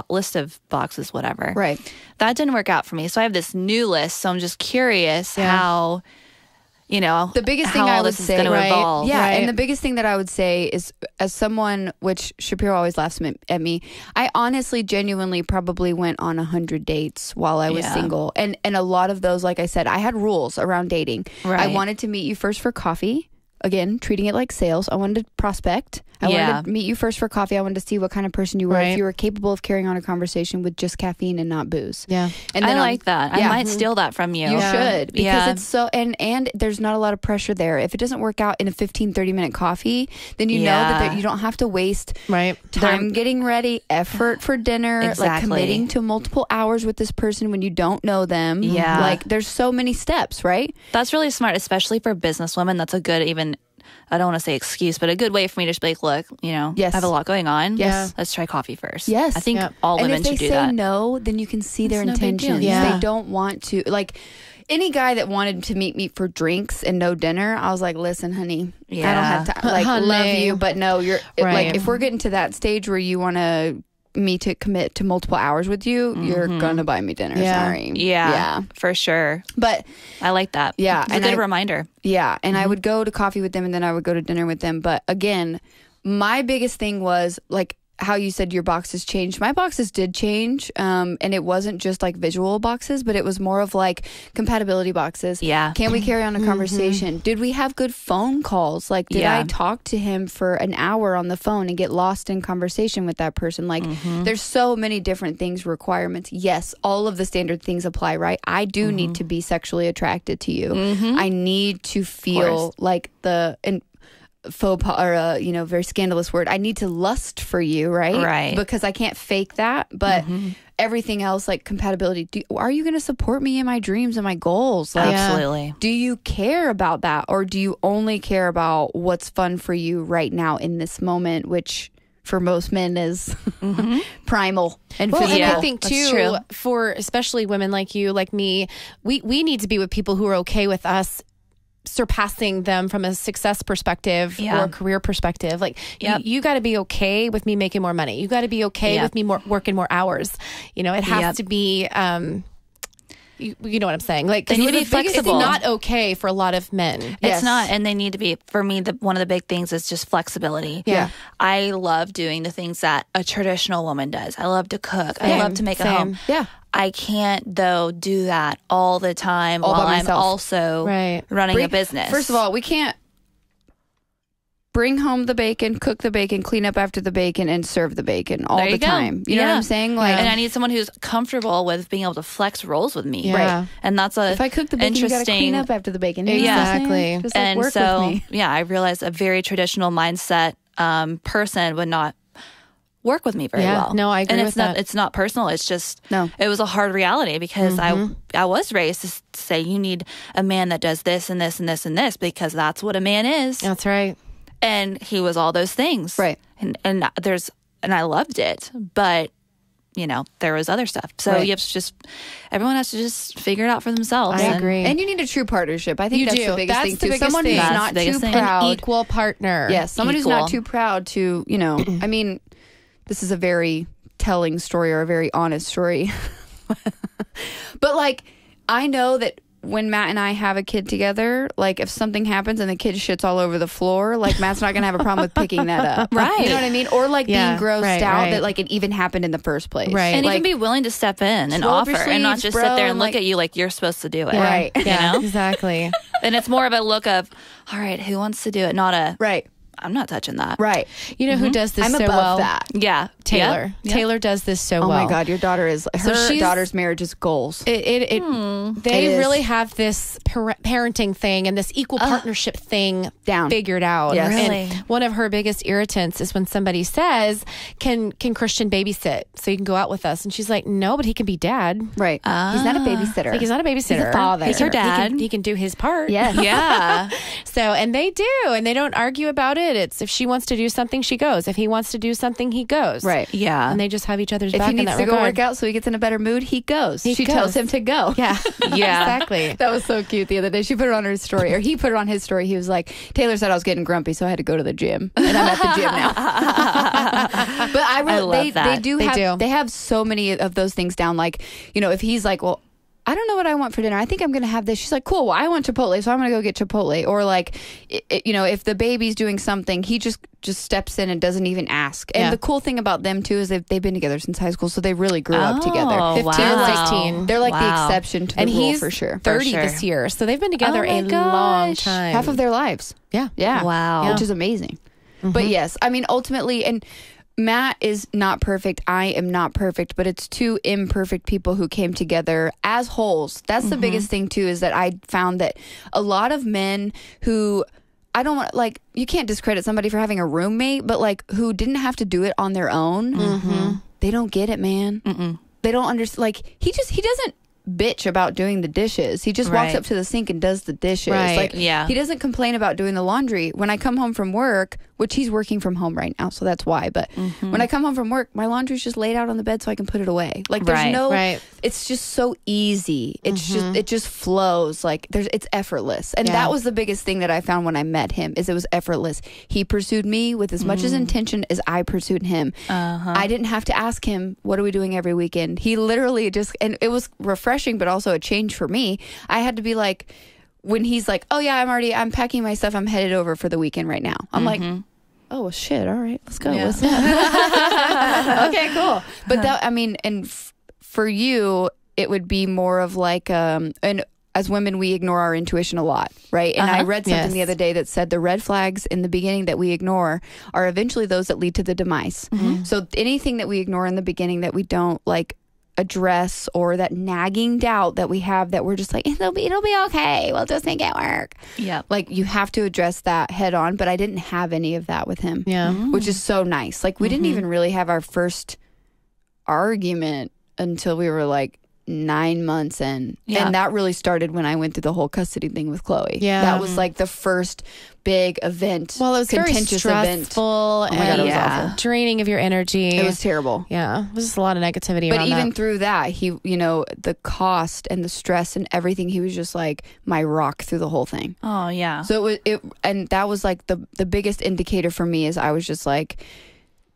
Speaker 4: list of boxes, whatever.
Speaker 3: Right.
Speaker 4: That didn't work out for me. So I have this new list. So I'm just curious how,
Speaker 3: the biggest thing I would say,
Speaker 4: evolve.
Speaker 3: Yeah. Right. And the biggest thing that I would say is, as someone, which Shapiro always laughs at me, I honestly, genuinely probably went on 100 dates while I was single. And a lot of those, like I said, I had rules around dating. Right. I wanted to meet you first for coffee. Again, treating it like sales. I wanted to prospect. I wanted to meet you first for coffee. I wanted to see what kind of person you were. If you were capable of carrying on a conversation with just caffeine and not booze.
Speaker 1: Yeah.
Speaker 4: And then I like that. I might steal that from you.
Speaker 3: You should. Because it's so, and there's not a lot of pressure there. If it doesn't work out in a 15, 30-minute coffee, then you know that you don't have to waste time getting ready, effort for dinner, like committing to multiple hours with this person when you don't know them.
Speaker 4: Yeah.
Speaker 3: Like, there's so many steps, right?
Speaker 4: That's really smart, especially for businesswomen. That's a good, I don't want to say excuse, but a good way for me to just be like, look, I have a lot going on.
Speaker 3: Yes.
Speaker 4: Let's try coffee first.
Speaker 3: Yes.
Speaker 4: I think all women should do that.
Speaker 3: And if they say no, then you can see their intentions.
Speaker 1: Yeah.
Speaker 3: They don't want to, like, any guy that wanted to meet me for drinks and no dinner, I was like, listen, honey, I don't have time. Like, love you, but no, you're like, if we're getting to that stage where you want me to commit to multiple hours with you, you're gonna buy me dinner. Sorry.
Speaker 4: Yeah, for sure.
Speaker 3: But
Speaker 4: I like that.
Speaker 3: Yeah.
Speaker 4: It's a good reminder.
Speaker 3: Yeah. And I would go to coffee with them and then I would go to dinner with them. But again, my biggest thing was, like, how you said your boxes changed. My boxes did change. And it wasn't just like visual boxes, but it was more of like compatibility boxes.
Speaker 4: Yeah.
Speaker 3: Can we carry on a conversation? Did we have good phone calls? Like, did I talk to him for an hour on the phone and get lost in conversation with that person? Like, there's so many different things, requirements. Yes, all of the standard things apply, right? I do need to be sexually attracted to you. I need to feel like faux pas, or very scandalous word. I need to lust for you, right? Because I can't fake that. But everything else, like compatibility, are you going to support me in my dreams and my goals? Like,
Speaker 4: absolutely.
Speaker 3: Do you care about that, or do you only care about what's fun for you right now in this moment, which for most men is primal and physical.
Speaker 1: And I think too, for especially women like you, like me, we need to be with people who are okay with us surpassing them from a success perspective or a career perspective. Like you got to be okay with me making more money. You got to be okay with me working more hours. It has to be, you know what I'm saying? Like,
Speaker 4: they need to be flexible.
Speaker 1: It's not okay for a lot of men.
Speaker 4: It's not. And they need to be, for me, one of the big things is just flexibility.
Speaker 3: Yeah.
Speaker 4: I love doing the things that a traditional woman does. I love to cook. I love to make a home.
Speaker 3: Yeah.
Speaker 4: I can't, though, do that all the time while I'm also running a business.
Speaker 3: First of all, we can't bring home the bacon, cook the bacon, clean up after the bacon, and serve the bacon all the time. You know what I'm saying? Like,
Speaker 4: and I need someone who's comfortable with being able to flex roles with me.
Speaker 3: Right.
Speaker 4: And that's
Speaker 3: if I cook the bacon, you got to clean up after the bacon.
Speaker 1: Exactly.
Speaker 3: Just
Speaker 4: and
Speaker 3: work
Speaker 4: so,
Speaker 3: with me.
Speaker 4: I realized a very traditional mindset person would not work with me very well.
Speaker 1: No, I agree with that.
Speaker 4: It's not personal. It's just, it was a hard reality because I was raised to say you need a man that does this and this and this and this because that's what a man is.
Speaker 1: That's right.
Speaker 4: And he was all those things.
Speaker 3: Right.
Speaker 4: And I loved it, but there was other stuff. So you have to everyone has to just figure it out for themselves.
Speaker 1: I agree.
Speaker 3: And you need a true partnership. I think that's the biggest thing too.
Speaker 1: Someone
Speaker 3: who's not too proud.
Speaker 1: An equal partner.
Speaker 3: Yes. Someone who's not too proud to, I mean, this is a very telling story or a very honest story. But like, I know that when Matt and I have a kid together, like if something happens and the kid shits all over the floor, like Matt's not going to have a problem with picking that up.
Speaker 4: Right.
Speaker 3: You know what I mean? Or like being grossed out that like it even happened in the first place.
Speaker 1: Right.
Speaker 4: And
Speaker 3: like,
Speaker 4: even be willing to step in and offer and not just sit there and look at you like you're supposed to do it.
Speaker 3: Right.
Speaker 1: Yeah, exactly.
Speaker 4: And it's more of a look of, all right, who wants to do it? Not a, I'm not touching that.
Speaker 3: Right.
Speaker 1: You know who does this
Speaker 3: I'm
Speaker 1: so
Speaker 3: above
Speaker 1: well?
Speaker 3: that.
Speaker 4: Yeah.
Speaker 1: Taylor.
Speaker 4: Yeah.
Speaker 1: Taylor does this so
Speaker 3: well.
Speaker 1: Oh
Speaker 3: my God, your daughter is her daughter's marriage is goals.
Speaker 1: They really have this parenting thing and this equal partnership thing figured out.
Speaker 3: Yes.
Speaker 4: Really?
Speaker 1: And one of her biggest irritants is when somebody says, "Can Christian babysit so you can go out with us?" And she's like, "No, but he can be dad."
Speaker 3: Right. He's not a babysitter.
Speaker 1: Like, he's not a babysitter.
Speaker 3: He's a father.
Speaker 4: He's her dad.
Speaker 1: He can do his part.
Speaker 3: Yes.
Speaker 4: Yeah.
Speaker 1: So, and they do, and they don't argue about it. It's if she wants to do something, she goes. If he wants to do something, he goes.
Speaker 3: Right.
Speaker 4: Yeah.
Speaker 1: And they just have each other's
Speaker 3: if
Speaker 1: back
Speaker 3: he needs
Speaker 1: in that
Speaker 3: to
Speaker 1: regard.
Speaker 3: go work out so he gets in a better mood, he goes. She
Speaker 1: goes.
Speaker 3: tells him to go.
Speaker 1: Yeah.
Speaker 4: Yeah.
Speaker 1: Exactly.
Speaker 3: That was so cute the other day. She put it on her story, or he put it on his story. He was like, Taylor said I was getting grumpy, so I had to go to the gym. And I'm at the gym now. But I really, they have so many of those things down. Like, if he's like, well, I don't know what I want for dinner. I think I'm going to have this. She's like, cool. Well, I want Chipotle, so I'm going to go get Chipotle. Or like, if the baby's doing something, he just steps in and doesn't even ask. And the cool thing about them too is they've been together since high school, so they really grew up together.
Speaker 1: 15.
Speaker 3: They're like the exception to the rule for sure.
Speaker 1: 30 this year, so they've been together a long time,
Speaker 3: half of their lives. Yeah.
Speaker 4: Wow.
Speaker 3: Which is amazing. But yes, I mean, ultimately, and Matt is not perfect. I am not perfect, but it's two imperfect people who came together as wholes. That's the biggest thing too, is that I found that a lot of men who, I don't want, like, you can't discredit somebody for having a roommate, but like who didn't have to do it on their own. They don't get it, man. They don't understand. Like he doesn't bitch about doing the dishes. He just walks up to the sink and does the dishes. Like, he doesn't complain about doing the laundry. When I come home from work, which he's working from home right now, so that's why. But when I come home from work, my laundry's just laid out on the bed so I can put it away. Like there's it's just so easy. It's it just flows. Like it's effortless. And that was the biggest thing that I found when I met him, is it was effortless. He pursued me with as much as intention as I pursued him. I didn't have to ask him, what are we doing every weekend? He literally just, and it was refreshing, but also a change for me. I had to be like, when he's like, oh yeah, I'm packing my stuff, I'm headed over for the weekend right now. I'm like, oh, well, shit. All right, let's go.
Speaker 4: Yeah.
Speaker 3: What's up? Okay, cool. But that, I mean, and for you, it would be more of like, and as women, we ignore our intuition a lot, right? And I read something the other day that said the red flags in the beginning that we ignore are eventually those that lead to the demise. So anything that we ignore in the beginning that we don't like address, or that nagging doubt that we have that we're just like, it'll be okay, we'll just make it work. Yeah. Like, you have to address that head on. But I didn't have any of that with him. Yeah. Which is so nice. Like, we didn't even really have our first argument until we were like 9 months in. Yeah. And that really started when I went through the whole custody thing with Chloe. Yeah. That was like the first big event.
Speaker 1: Well, it was very stressful
Speaker 3: event. Oh my God, it was awful.
Speaker 1: Draining of your energy.
Speaker 3: It was terrible.
Speaker 1: Yeah. It was just a lot of negativity
Speaker 3: but
Speaker 1: around
Speaker 3: even through that, he, you know, the cost and the stress and everything, he was just like my rock through the whole thing.
Speaker 4: Oh, yeah.
Speaker 3: So and that was like the biggest indicator for me, is I was just like,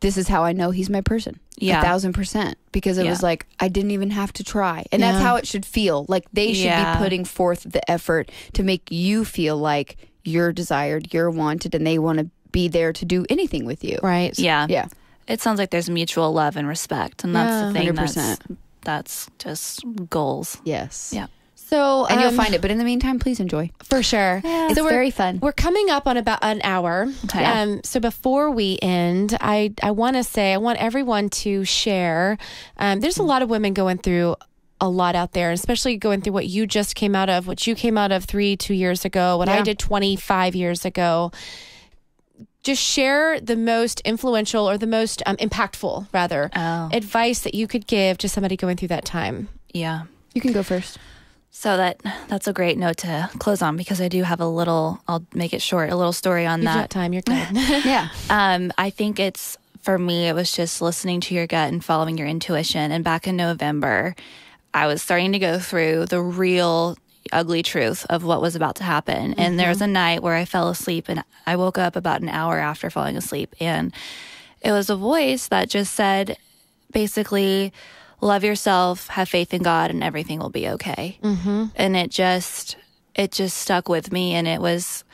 Speaker 3: this is how I know he's my person. Yeah. 1,000%. Because it was like, I didn't even have to try. And that's how it should feel. Like, they should be putting forth the effort to make you feel like you're desired, you're wanted, and they want to be there to do anything with you.
Speaker 1: Right.
Speaker 4: Yeah.
Speaker 3: Yeah.
Speaker 4: It sounds like there's mutual love and respect. And that's the thing. 100%. That's just goals.
Speaker 3: Yes.
Speaker 4: Yeah.
Speaker 1: So,
Speaker 3: and you'll find it. But in the meantime, please enjoy.
Speaker 1: For sure.
Speaker 3: Yeah, it's very fun.
Speaker 1: We're coming up on about an hour. Okay. So before we end, I want to say, I want everyone to share. There's a lot of women going through a lot out there, especially going through what you just came out of, what you came out of 2 years ago, what I did 25 years ago. Just share the most influential, or the most impactful, rather, advice that you could give to somebody going through that time.
Speaker 4: Yeah.
Speaker 3: You can go first.
Speaker 4: So that's a great note to close on, because I do have I'll make it short, a little story on that.
Speaker 1: You've got time, you're good.
Speaker 3: Yeah.
Speaker 4: I think for me, it was just listening to your gut and following your intuition. And back in November, I was starting to go through the real ugly truth of what was about to happen. And there was a night where I fell asleep, and I woke up about an hour after falling asleep. And it was a voice that just said, basically, love yourself, have faith in God, and everything will be okay. And it just stuck with me. And it was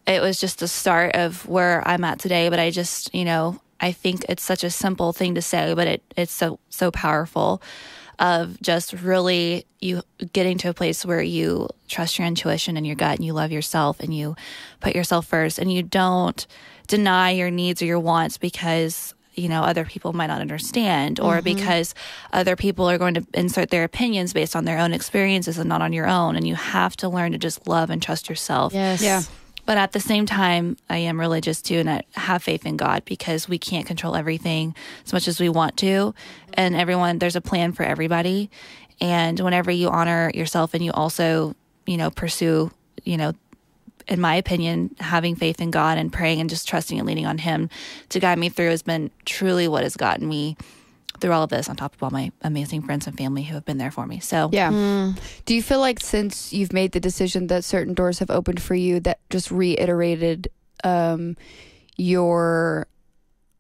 Speaker 4: just the start of where I'm at today. But I just, I think it's such a simple thing to say, but it's so powerful, of just really you getting to a place where you trust your intuition and your gut, and you love yourself, and you put yourself first, and you don't deny your needs or your wants because other people might not understand, or because other people are going to insert their opinions based on their own experiences and not on your own. And you have to learn to just love and trust yourself.
Speaker 1: Yes.
Speaker 3: Yeah.
Speaker 4: But at the same time, I am religious too, and I have faith in God, because we can't control everything as much as we want to. And there's a plan for everybody. And whenever you honor yourself, and you also, pursue, in my opinion, having faith in God and praying and just trusting and leaning on Him to guide me through has been truly what has gotten me through all of this, on top of all my amazing friends and family who have been there for me. So,
Speaker 3: yeah. Do you feel like, since you've made the decision, that certain doors have opened for you that just reiterated your,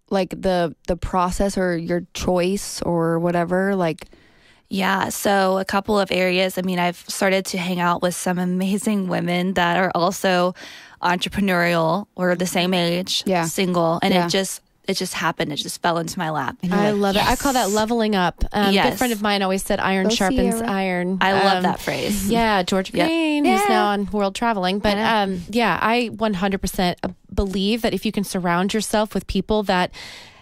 Speaker 3: like, the process or your choice or whatever? Like,
Speaker 4: yeah. So a couple of areas. I mean, I've started to hang out with some amazing women that are also entrepreneurial, or the same age, single. And it just happened. It just fell into my lap.
Speaker 1: I love it. I call that leveling up. A good friend of mine always said, iron sharpens iron.
Speaker 4: I love that phrase.
Speaker 1: Yeah. George Green, who's now on world traveling. But I 100% believe that if you can surround yourself with people that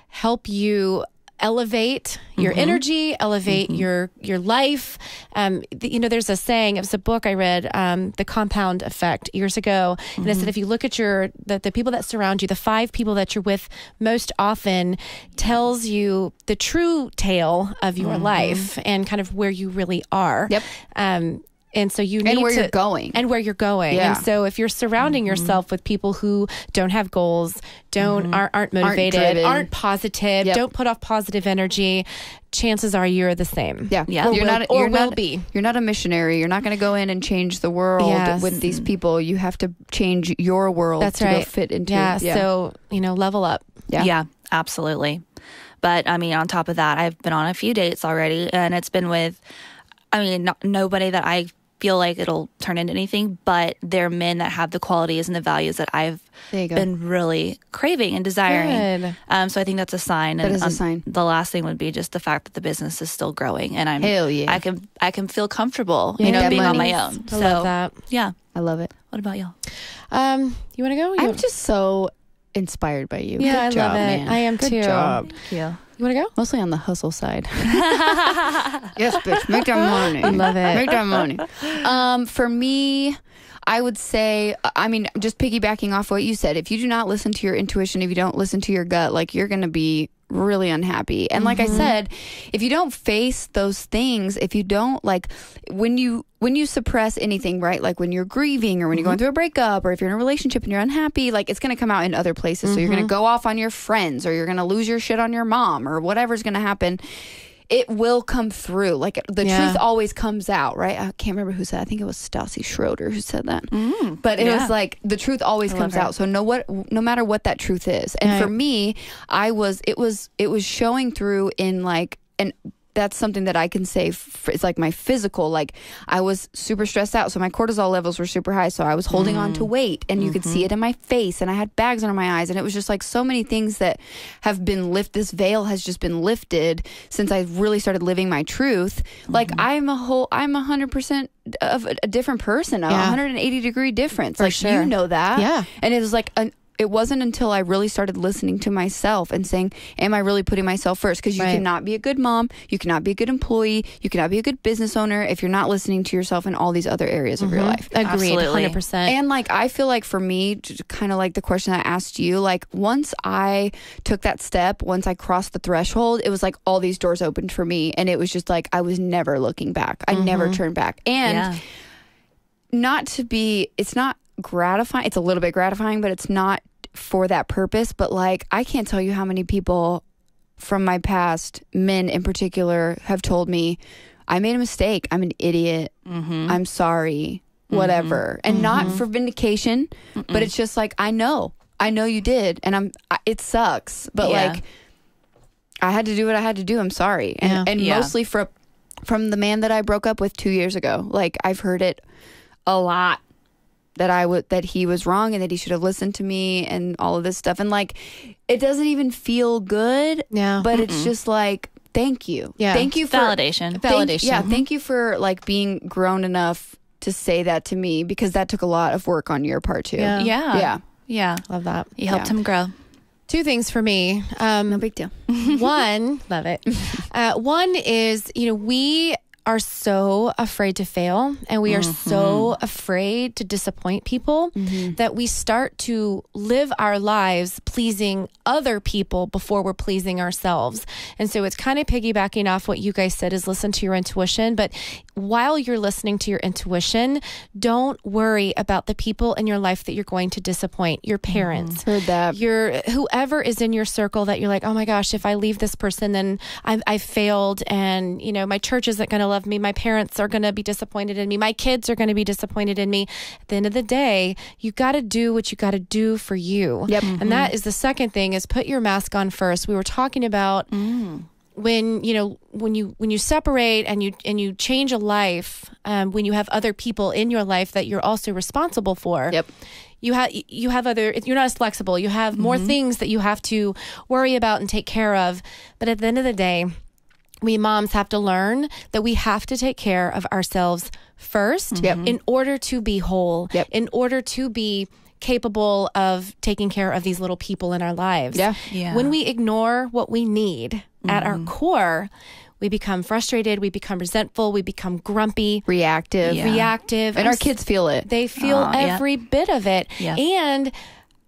Speaker 1: help you elevate your energy, elevate your life. There's a saying, it was a book I read, The Compound Effect, years ago. And it said, if you look at the people that surround you, the 5 people that you're with most often tells you the true tale of your life and kind of where you really are.
Speaker 3: Yep.
Speaker 1: And so you need
Speaker 3: where you're going.
Speaker 1: And where you're going. Yeah. And so if you're surrounding yourself with people who don't have goals, aren't motivated, aren't positive, don't put off positive energy, chances are you're the same.
Speaker 3: Yeah.
Speaker 1: Yeah. You're not
Speaker 3: a missionary. You're not going to go in and change the world with these people. You have to change your world to go fit into.
Speaker 1: Yeah. So, level up.
Speaker 4: Yeah, absolutely. But I mean, on top of that, I've been on a few dates already, and it's been with, nobody that I feel like it'll turn into anything, but they're men that have the qualities and the values that I've been really craving and desiring.
Speaker 1: Good.
Speaker 4: So I think that's a sign.
Speaker 3: That is a sign.
Speaker 4: The last thing would be just the fact that the business is still growing, and
Speaker 3: Hell yeah.
Speaker 4: I can feel comfortable,
Speaker 1: Yeah,
Speaker 4: being on
Speaker 3: money.
Speaker 4: my own.
Speaker 1: I love that.
Speaker 4: Yeah.
Speaker 3: I love it.
Speaker 4: What about y'all?
Speaker 1: You want to go?
Speaker 3: I'm just so inspired by you.
Speaker 1: Yeah,
Speaker 3: Good job,
Speaker 1: I love it.
Speaker 3: man.
Speaker 1: I am
Speaker 3: Good
Speaker 1: too.
Speaker 3: job.
Speaker 4: Thank you.
Speaker 1: You want to go?
Speaker 3: Mostly on the hustle side. Yes, bitch. Make that money.
Speaker 1: I love it.
Speaker 3: Make that money. For me, I would say, I mean, just piggybacking off what you said, if you do not listen to your intuition, if you don't listen to your gut, like, you're going to be really unhappy. And like I said, if you don't face those things, if you don't, like, when you suppress anything, right? Like when you're grieving or when you're going through a breakup or if you're in a relationship and you're unhappy, like, it's going to come out in other places. So you're going to go off on your friends, or you're going to lose your shit on your mom, or whatever's going to happen. It will come through. Like, the truth always comes out, right? I can't remember who said, I think it was Stassi Schroeder who said that. But it was like, the truth always comes out. So no matter what that truth is. And for me, it was showing through in, like, and that's something that I can say it's like my physical, like, I was super stressed out, so my cortisol levels were super high, so I was holding on to weight, and you could see it in my face, and I had bags under my eyes, and it was just like so many things that have been this veil has just been lifted since I really started living my truth. Like, I'm 100% of a different person, a 180-degree difference.
Speaker 1: For
Speaker 3: like,
Speaker 1: sure.
Speaker 3: you know that.
Speaker 1: Yeah.
Speaker 3: And it was like it wasn't until I really started listening to myself and saying, am I really putting myself first? Because you cannot be a good mom. You cannot be a good employee. You cannot be a good business owner if you're not listening to yourself in all these other areas of your life.
Speaker 1: Agreed.
Speaker 4: Absolutely.
Speaker 1: 100%.
Speaker 3: And, like, I feel like for me, kind of like the question I asked you, like, once I took that step, once I crossed the threshold, it was like all these doors opened for me. And it was just like, I was never looking back. I never turned back. And it's not gratifying. It's a little bit gratifying, but it's not for that purpose. But, like, I can't tell you how many people from my past, men in particular, have told me, I made a mistake. I'm an idiot. I'm sorry. Whatever. And not for vindication, but it's just like, I know you did. And it sucks. But like, I had to do what I had to do. I'm sorry. And mostly from the man that I broke up with 2 years ago. Like, I've heard it a lot, that he was wrong and that he should have listened to me and all of this stuff. And, like, it doesn't even feel good. Yeah. But it's just like, thank you. Yeah. Thank you for
Speaker 4: validation.
Speaker 3: Thank you for, like, being grown enough to say that to me, because that took a lot of work on your part too.
Speaker 4: Yeah.
Speaker 1: Love that.
Speaker 4: You helped him grow.
Speaker 1: 2 things for me.
Speaker 3: No big deal.
Speaker 1: One, love it. One is, we are so afraid to fail, and we are so afraid to disappoint people that we start to live our lives pleasing other people before we're pleasing ourselves. And so it's kind of piggybacking off what you guys said, is listen to your intuition. But while you're listening to your intuition, don't worry about the people in your life that you're going to disappoint. Your parents,
Speaker 3: heard that.
Speaker 1: Whoever is in your circle that you're like, oh my gosh, if I leave this person, then I failed, and my church isn't going to love me. My parents are going to be disappointed in me. My kids are going to be disappointed in me. At the end of the day, you got to do what you got to do for you. Yep. And that is the second thing, is put your mask on first. We were talking about when you separate and you change a life, when you have other people in your life that you're also responsible for. Yep. You have other, you're not as flexible. You have more things that you have to worry about and take care of. But at the end of the day, we moms have to learn that we have to take care of ourselves first in order to be whole, in order to be capable of taking care of these little people in our lives. When we ignore what we need at our core, we become frustrated, we become resentful, we become grumpy, reactive.
Speaker 3: And our kids feel it.
Speaker 1: They feel every bit of it. And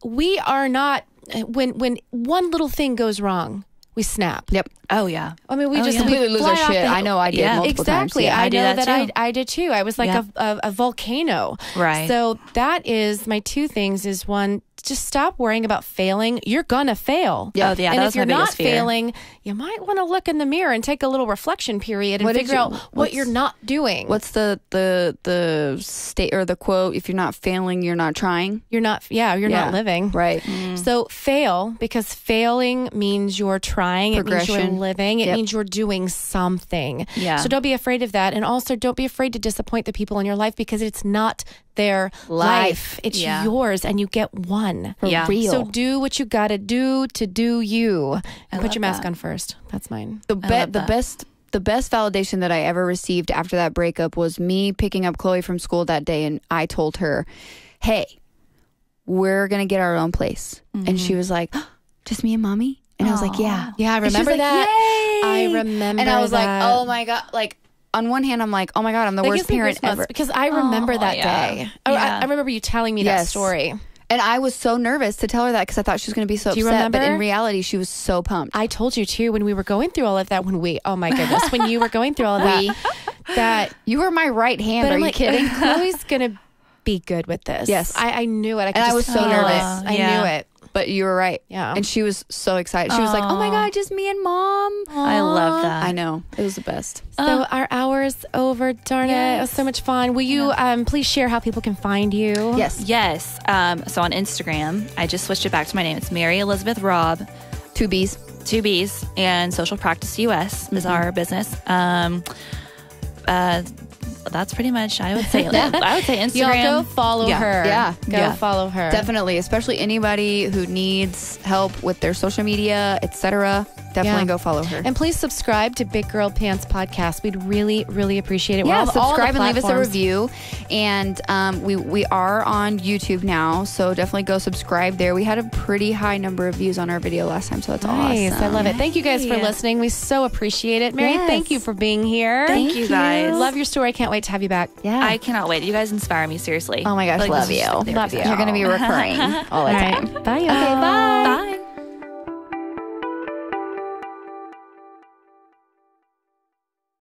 Speaker 1: we are not, when one little thing goes wrong, we snap.
Speaker 4: Oh yeah.
Speaker 1: I mean, we just
Speaker 3: completely lose our shit. I know I did multiple times.
Speaker 1: Exactly. I know that I did too. I was like a volcano.
Speaker 4: Right.
Speaker 1: So that is my 2 things. Is one, just stop worrying about failing. You're going to fail.
Speaker 4: Yeah. Oh, yeah.
Speaker 1: And
Speaker 4: that
Speaker 1: if
Speaker 4: was
Speaker 1: you're
Speaker 4: my
Speaker 1: not
Speaker 4: biggest fear.
Speaker 1: failing, you might want to look in the mirror and take a little reflection period and figure out what you're not doing.
Speaker 3: What's the state or the quote? If you're not failing, you're not trying.
Speaker 1: You're not living.
Speaker 3: Right.
Speaker 1: So fail, because failing means you're trying. It means you're living. It means you're doing something.
Speaker 4: Yeah.
Speaker 1: So don't be afraid of that. And also don't be afraid to disappoint the people in your life, because it's not their life. It's yours, and you get one.
Speaker 3: For real.
Speaker 1: So do what you got to do you. And put your mask on first. That's mine.
Speaker 3: The best validation that I ever received after that breakup was me picking up Chloe from school that day, and I told her, hey, we're going to get our own place. And she was like, oh, just me and mommy? And I was like, yeah.
Speaker 1: Yeah, I remember that.
Speaker 3: Yay!
Speaker 1: I remember
Speaker 3: And I was
Speaker 1: that.
Speaker 3: like, oh my God. Like, on one hand, I'm like, oh my God, I'm the worst parent ever.
Speaker 1: Because I remember that day. I remember you telling me that story.
Speaker 3: And I was so nervous to tell her that because I thought she was going to be so upset.
Speaker 1: Remember?
Speaker 3: But in reality, she was so pumped.
Speaker 1: I told you too when we were going through all of that. Oh my goodness, when you were going through all of that, that
Speaker 3: you were my right hand. Are you kidding?
Speaker 1: Chloe's gonna be good with this.
Speaker 3: Yes,
Speaker 1: I knew it.
Speaker 3: I was so nervous.
Speaker 1: I knew it.
Speaker 3: But you were right.
Speaker 1: Yeah.
Speaker 3: And she was so excited. She was like, oh my God, just me and mom.
Speaker 4: I love that.
Speaker 3: I know. It was the best.
Speaker 1: So our hour's over. Darn it. It was so much fun. Will you please share how people can find you?
Speaker 3: Yes.
Speaker 4: So on Instagram, I just switched it back to my name. It's Mary Elizabeth Robb.
Speaker 3: 2 B's.
Speaker 4: 2 B's. And Social Practice US is our business. That's pretty much, I would say Instagram.
Speaker 1: Y'all go follow her.
Speaker 3: Yeah.
Speaker 1: Go follow her.
Speaker 3: Definitely. Especially anybody who needs help with their social media, etc. Definitely go follow her.
Speaker 1: And please subscribe to Big Girl Pants Podcast. We'd really, really appreciate it.
Speaker 3: Yeah, subscribe and leave us a review. And we are on YouTube now, so definitely go subscribe there. We had a pretty high number of views on our video last time, so that's awesome.
Speaker 1: I love it. Thank you guys for listening. We so appreciate it. Mary, thank you for being here.
Speaker 4: Thank you guys.
Speaker 1: Love your story. Can't wait to have you back.
Speaker 3: Yeah.
Speaker 4: I cannot wait. You guys inspire me, seriously.
Speaker 3: Oh my gosh, love you.
Speaker 1: Love you.
Speaker 3: You're going to be recurring all the time.
Speaker 1: Bye, y'all.
Speaker 3: Okay, bye.